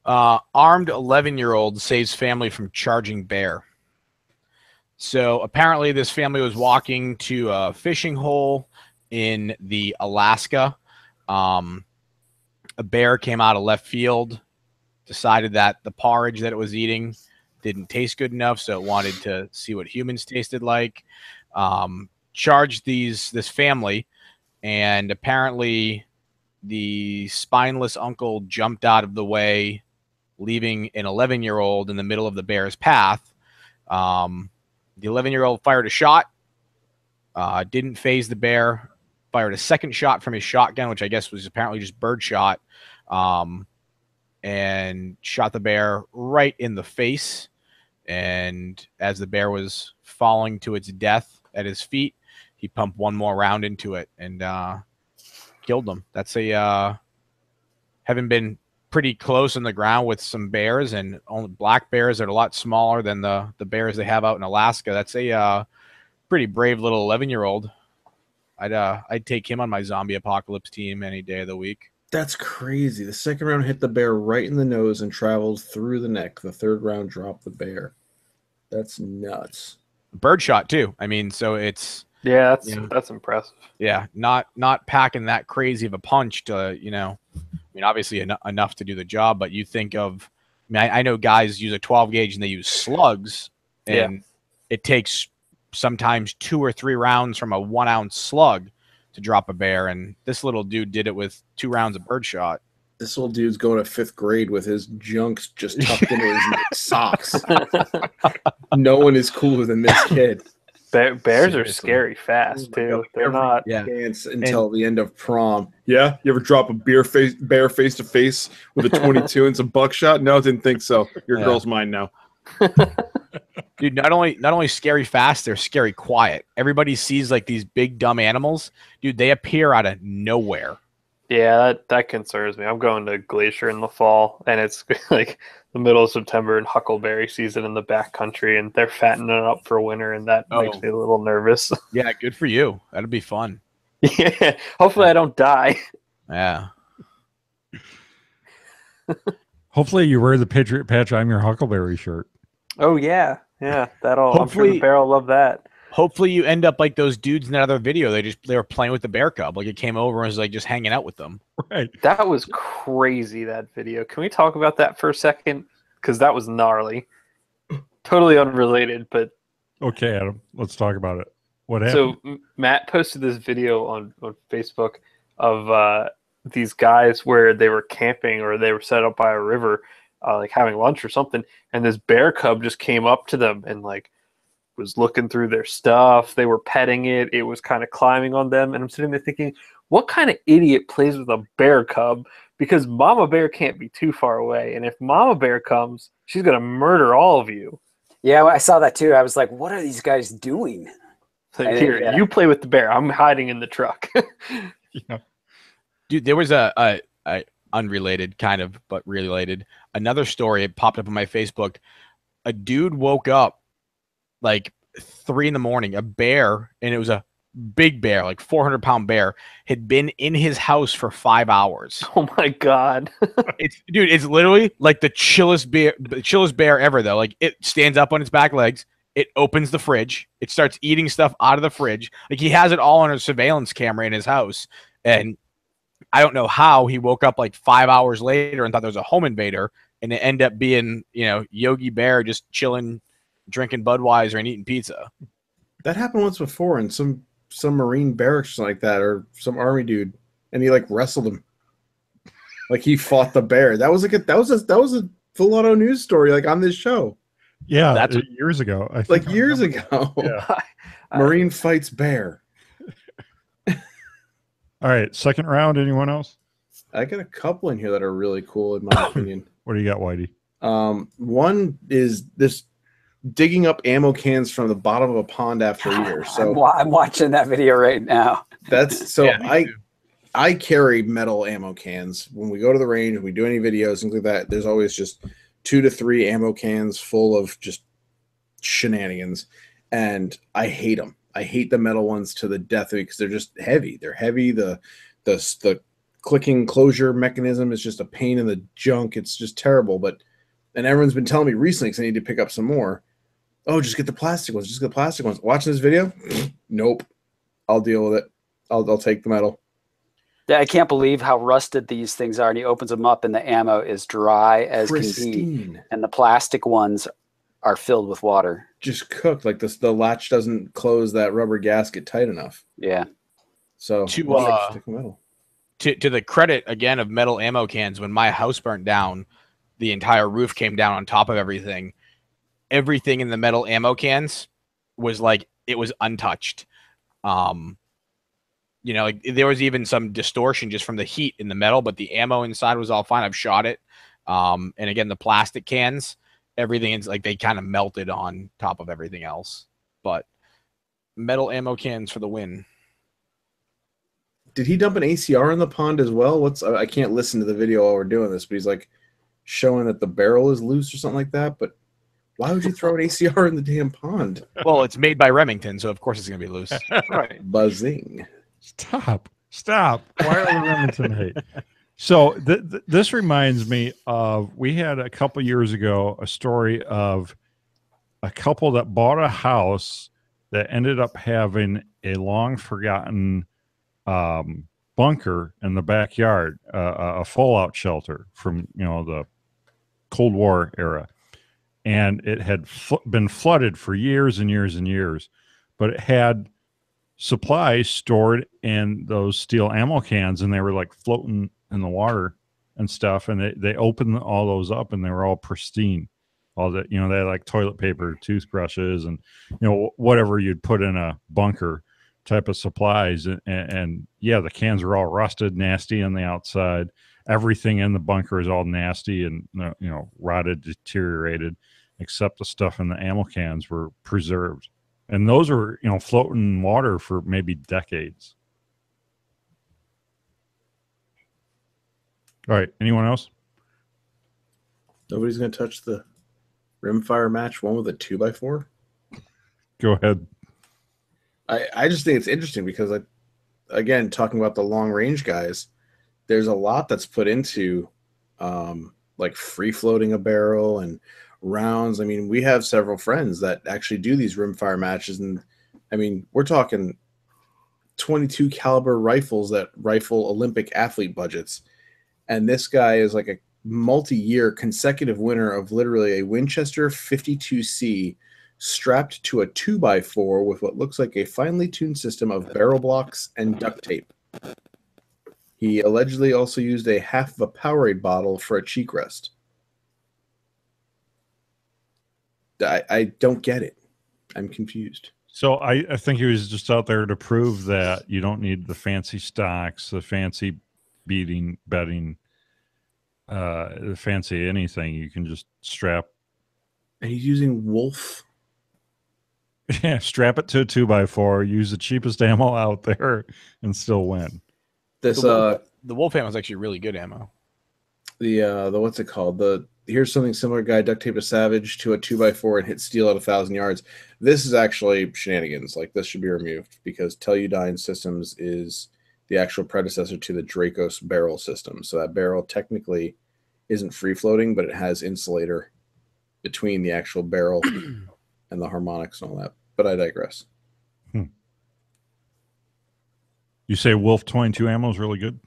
Speaker 3: Armed 11-year-old saves family from charging bear. So apparently this family was walking to a fishing hole in the Alaska. A bear came out of left field, decided that the porridge that it was eating didn't taste good enough, so it wanted to see what humans tasted like. Charged this family, and apparently the spineless uncle jumped out of the way, leaving an 11-year-old in the middle of the bear's path. The 11-year-old fired a shot, didn't phase the bear, fired a second shot from his shotgun, which I guess was apparently just bird shot, and shot the bear right in the face. And as the bear was falling to its death at his feet, he pumped one more round into it and killed him. That's having been pretty close on the ground with some bears, and only black bears that are a lot smaller than the bears they have out in Alaska. That's a pretty brave little 11-year-old. I'd take him on my zombie apocalypse team any day of the week.
Speaker 5: That's crazy. The second round hit the bear right in the nose and traveled through the neck. The third round dropped the bear. That's nuts.
Speaker 3: Bird shot too. I mean, so it's
Speaker 6: that's impressive.
Speaker 3: Yeah, not packing that crazy of a punch to, obviously enough to do the job, but you think of, I know guys use a 12 gauge and they use slugs, and it takes sometimes 2 or 3 rounds from a 1 ounce slug to drop a bear, and this little dude did it with 2 rounds of birdshot.
Speaker 5: This little dude's going to 5th grade with his junks just tucked into his socks. No one is cooler than this kid.
Speaker 6: Bears are scary fast too. They're not
Speaker 5: dance until the end of prom. Yeah, you ever drop a bear face to face with a 22 and some buckshot? No, didn't think so. Your girl's mine now.
Speaker 3: Dude, not only scary fast, they're scary quiet. Everybody sees like these big dumb animals. Dude, they appear out of nowhere.
Speaker 6: Yeah, that concerns me. I'm going to Glacier in the fall, and it's like the middle of September and huckleberry season in the backcountry, and they're fattening it up for winter, and that makes me a little nervous.
Speaker 3: Yeah, good for you. That'll be fun.
Speaker 6: Yeah, hopefully I don't die.
Speaker 3: Yeah.
Speaker 1: Hopefully you wear the Patriot patch I'm your Huckleberry shirt.
Speaker 6: Oh yeah, that'll. I'm sure
Speaker 3: Hopefully-
Speaker 6: the bear will love that.
Speaker 3: Hopefully you end up like those dudes in that other video. They were playing with the bear cub. Like it came over and was like just hanging out with them.
Speaker 1: Right.
Speaker 6: That was crazy, that video. Can we talk about that for a second? Because that was gnarly. Totally unrelated, but...
Speaker 1: Okay, Adam, let's talk about it. What happened?
Speaker 6: So Matt posted this video on Facebook of these guys where they were camping or they were set up by a river, like having lunch or something, and this bear cub just came up to them and like was looking through their stuff. They were petting it. It was kind of climbing on them. And I'm sitting there thinking, what kind of idiot plays with a bear cub? Because Mama Bear can't be too far away. And if Mama Bear comes, she's going to murder all of you.
Speaker 2: Yeah, I saw that too. I was like, what are these guys doing?
Speaker 6: So here, you play with the bear. I'm hiding in the truck.
Speaker 1: Yeah.
Speaker 3: Dude, there was a unrelated kind of, but related, another story. It popped up on my Facebook. A dude woke up like 3 a.m. A bear, and it was a big bear, like 400-pound bear, had been in his house for 5 hours.
Speaker 6: Oh my God.
Speaker 3: It's literally like the chillest bear ever though. Like it stands up on its back legs, it opens the fridge, it starts eating stuff out of the fridge. Like he has it all on a surveillance camera in his house. And I don't know how he woke up like 5 hours later and thought there was a home invader, and it ended up being, Yogi Bear just chilling, drinking Budweiser and eating pizza.
Speaker 5: That happened once before in some Marine barracks or something like that, or some army dude, and he like wrestled him. Like he fought the bear. That was a full-on news story, like on this show.
Speaker 1: Yeah,
Speaker 3: that's
Speaker 1: years ago.
Speaker 5: Years ago.
Speaker 1: Yeah.
Speaker 5: Marine fights bear.
Speaker 1: All right, second round. Anyone else?
Speaker 5: I got a couple in here that are really cool in my opinion.
Speaker 1: What do you got, Whitey?
Speaker 5: One is this digging up ammo cans from the bottom of a pond after a year. So
Speaker 2: I'm watching that video right now.
Speaker 5: That's so
Speaker 3: Yeah,
Speaker 5: I carry metal ammo cans when we go to the range. We do any videos, things like that. There's always just 2 to 3 ammo cans full of just shenanigans, and I hate them. I hate the metal ones to the death because they're just heavy. They're heavy. The clicking closure mechanism is just a pain in the junk. It's just terrible. And everyone's been telling me recently because I need to pick up some more. Oh, just get the plastic ones. Just get the plastic ones. Watching this video? Nope. I'll deal with it. I'll take the metal.
Speaker 2: Yeah, I can't believe how rusted these things are. And he opens them up, and the ammo is dry as can be.
Speaker 5: Pristine.
Speaker 2: And the plastic ones are filled with water.
Speaker 5: Just cooked. Like this, the latch doesn't close that rubber gasket tight enough.
Speaker 2: Yeah.
Speaker 5: So
Speaker 3: To
Speaker 5: stick metal.
Speaker 3: To the credit again of metal ammo cans, when my house burnt down, the entire roof came down on top of everything. Everything in the metal ammo cans was like it was untouched. Like there was even some distortion just from the heat in the metal, but the ammo inside was all fine. I've shot it. And again, the plastic cans, everything is like they kind of melted on top of everything else. But metal ammo cans for the win.
Speaker 5: Did he dump an ACR in the pond as well? I can't listen to the video while we're doing this, but he's like showing that the barrel is loose or something like that. But why would you throw an ACR in the damn pond?
Speaker 3: Well, it's made by Remington, so of course it's going to be loose.
Speaker 6: Right.
Speaker 5: Buzzing.
Speaker 1: Stop. Why are the Remington hate? So this reminds me of, we had a couple years ago a story of a couple that bought a house that ended up having a long forgotten bunker in the backyard, a fallout shelter from the Cold War era, and it had been flooded for years and years and years, but it had supplies stored in those steel ammo cans, and they were like floating in the water and stuff, and they opened all those up, and they were all pristine. All that, they had like toilet paper, toothbrushes, and whatever you'd put in a bunker type of supplies, and yeah, the cans are all rusted, nasty on the outside. Everything in the bunker is all nasty and rotted, deteriorated. except the stuff in the ammo cans were preserved. And those are, floating in water for maybe decades. All right. Anyone else?
Speaker 5: Nobody's going to touch the rimfire match one with a 2x4?
Speaker 1: Go ahead.
Speaker 5: I just think it's interesting because, again, talking about the long range guys, there's a lot that's put into like free floating a barrel and rounds. I mean, we have several friends that actually do these rimfire matches, and I mean, we're talking 22 caliber rifles that rifle Olympic athlete budgets, and this guy is like a multi-year consecutive winner of literally a Winchester 52C strapped to a 2x4 with what looks like a finely tuned system of barrel blocks and duct tape. He allegedly also used a half of a Powerade bottle for a cheek rest. I don't get it. I'm confused.
Speaker 1: So I think he was just out there to prove that you don't need the fancy stocks, the fancy bedding, the fancy anything. You can just strap.
Speaker 5: And he's using Wolf.
Speaker 1: Yeah, strap it to a 2x4, use the cheapest ammo out there, and still win.
Speaker 5: This
Speaker 3: the Wolf ammo is actually really good ammo.
Speaker 5: The what's it called? Here's something similar. Guy duct taped a Savage to a 2x4 and hit steel at 1,000 yards. This is actually shenanigans. Like, this should be removed because Teledyne Systems is the actual predecessor to the Dracos barrel system. So that barrel technically isn't free floating, but it has insulator between the actual barrel and the harmonics and all that. But I digress.
Speaker 1: You say Wolf 22 ammo is really good?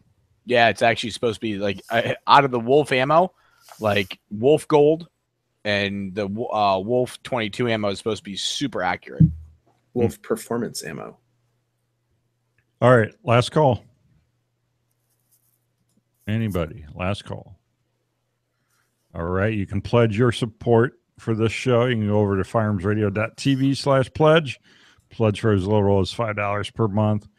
Speaker 3: Yeah, it's actually supposed to be like out of the Wolf ammo, like Wolf Gold and the Wolf 22 ammo is supposed to be super accurate.
Speaker 5: Wolf Performance ammo.
Speaker 1: All right, last call. Anybody? Last call. All right, you can pledge your support for this show. You can go over to firearmsradio.tv/pledge. Pledge for as little as $5 per month.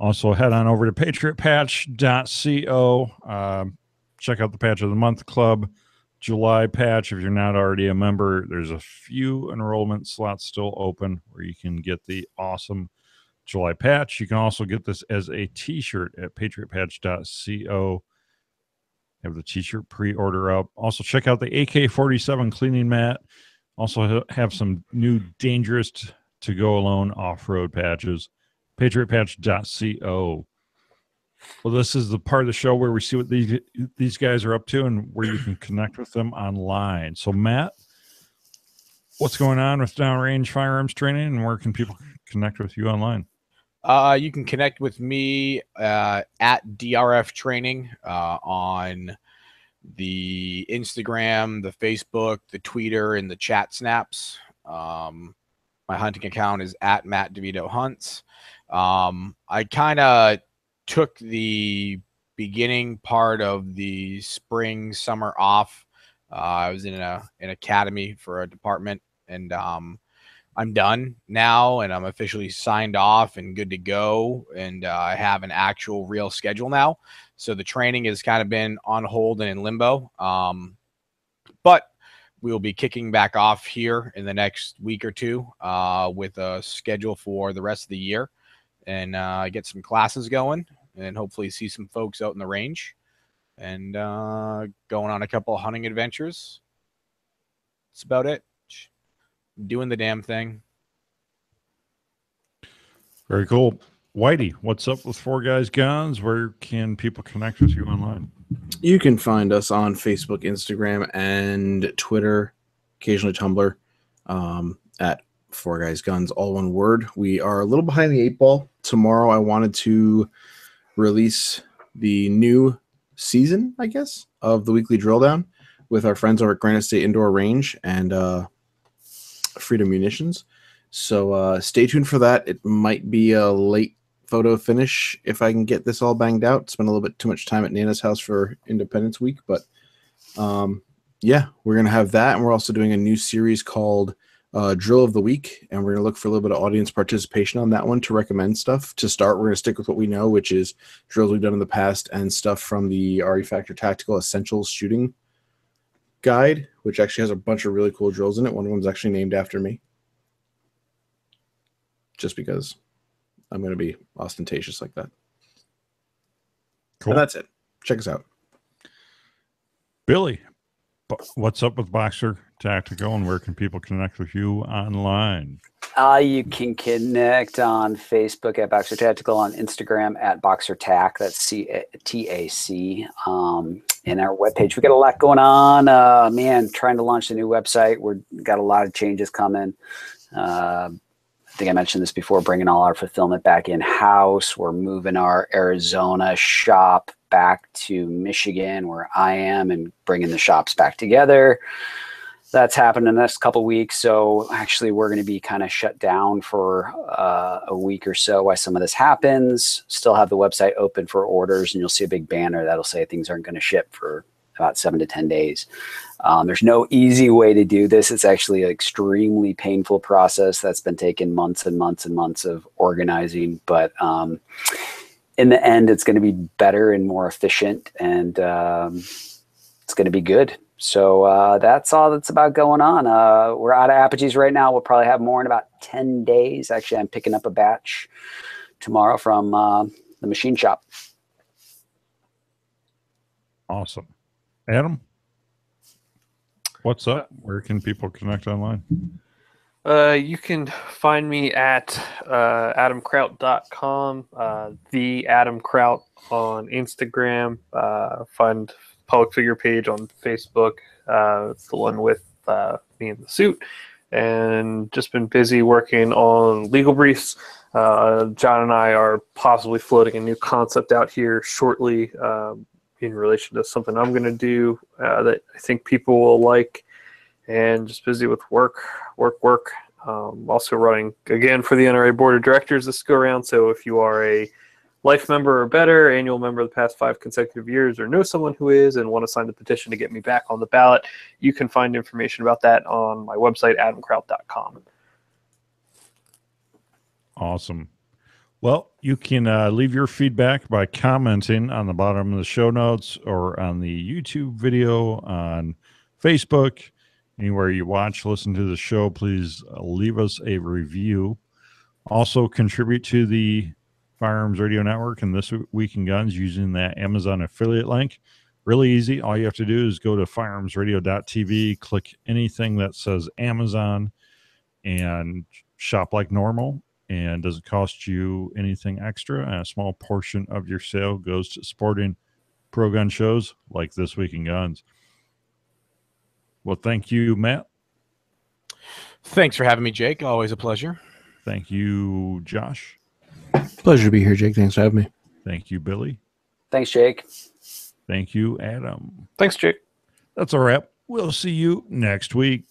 Speaker 1: Also, head on over to patriotpatch.co. Check out the Patch of the Month Club July patch. If you're not already a member, there's a few enrollment slots still open where you can get the awesome July patch. You can also get this as a t-shirt at patriotpatch.co. Have the t-shirt pre-order up. Also, check out the AK-47 cleaning mat. Also have some new dangerous to go alone off-road patches. patriotpatch.co. Well, this is the part of the show where we see what these guys are up to and where you can connect with them online. So, Matt, what's going on with downrange firearms training, and where can people connect with you online?
Speaker 3: You can connect with me at DRF Training on the Instagram, the Facebook, the Twitter, and the chat snaps. My hunting account is at Matt DeVito Hunts. I kind of took the beginning part of the spring, summer off. I was in an academy for a department, and I'm done now, and I'm officially signed off and good to go. And I have an actual real schedule now. So the training has kind of been on hold and in limbo. But we'll be kicking back off here in the next week or two with a schedule for the rest of the year, and get some classes going and hopefully see some folks out in the range and going on a couple of hunting adventures. That's about it. Doing the damn thing.
Speaker 1: Very cool. Whitey, what's up with Four Guys Guns? Where can people connect with you online?
Speaker 5: You can find us on Facebook, Instagram, and Twitter, occasionally Tumblr, at Four Guys Guns, all one word. We are a little behind the 8 ball. Tomorrow I wanted to release the new season, I guess, of the weekly drill down with our friends over at Granite State Indoor Range and Freedom Munitions. So stay tuned for that. It might be a late photo finish if I can get this all banged out. Spent a little bit too much time at Nana's house for Independence Week, but yeah, we're going to have that. And we're also doing a new series called Drill of the Week, and we're going to look for a little bit of audience participation on that one to recommend stuff. To start, we're going to stick with what we know, which is drills we've done in the past and stuff from the RE Factor Tactical Essentials Shooting Guide, which actually has a bunch of really cool drills in it. One of them's actually named after me. Just because I'm going to be ostentatious like that.
Speaker 1: Cool.
Speaker 5: And that's it. Check us out.
Speaker 1: Billy, what's up with Boxer Tactical, and where can people connect with you online?
Speaker 2: You can connect on Facebook at Boxer Tactical, on Instagram at Boxer Tac. That's TAC. And our webpage, we got a lot going on. Man, trying to launch a new website. We've got a lot of changes coming. I think I mentioned this before, bringing all our fulfillment back in-house. We're moving our Arizona shop back to Michigan, where I am, and bringing the shops back together. That's happening in the next couple of weeks. So actually, we're going to be kind of shut down for a week or so while some of this happens. Still have the website open for orders, and you'll see a big banner that'll say things aren't going to ship for about 7 to 10 days. There's no easy way to do this. It's actually an extremely painful process that's been taking months and months and months of organizing. But in the end, it's going to be better and more efficient, and it's going to be good. So that's all that's about going on. We're out of Apogees right now. We'll probably have more in about 10 days. Actually, I'm picking up a batch tomorrow from the machine shop.
Speaker 1: Awesome. Adam, what's up? Where can people connect online?
Speaker 6: You can find me at adamkraut.com, the Adam Kraut on Instagram, find public figure page on Facebook. It's the one with me in the suit, and just been busy working on legal briefs. John and I are possibly floating a new concept out here shortly in relation to something I'm going to do that I think people will like, and just busy with work. Also running again for the NRA Board of Directors this go around. So if you are a life member or better, annual member of the past 5 consecutive years, or know someone who is and want to sign the petition to get me back on the ballot, you can find information about that on my website, adamkraut.com.
Speaker 1: Awesome. Well, you can leave your feedback by commenting on the bottom of the show notes, or on the YouTube video, on Facebook, anywhere you watch, listen to the show. Please leave us a review. Also, contribute to the Firearms Radio Network and This Week in Guns using that Amazon affiliate link. Really easy. All you have to do is go to firearmsradio.tv, click anything that says Amazon, and shop like normal. And doesn't cost you anything extra. And a small portion of your sale goes to supporting pro gun shows like This Week in Guns. Well, thank you, Matt.
Speaker 3: Thanks for having me, Jake. Always a pleasure.
Speaker 1: Thank you, Josh.
Speaker 4: Pleasure to be here, Jake. Thanks for having me.
Speaker 1: Thank you, Billy.
Speaker 2: Thanks, Jake.
Speaker 1: Thank you, Adam.
Speaker 6: Thanks, Jake.
Speaker 1: That's a wrap. We'll see you next week.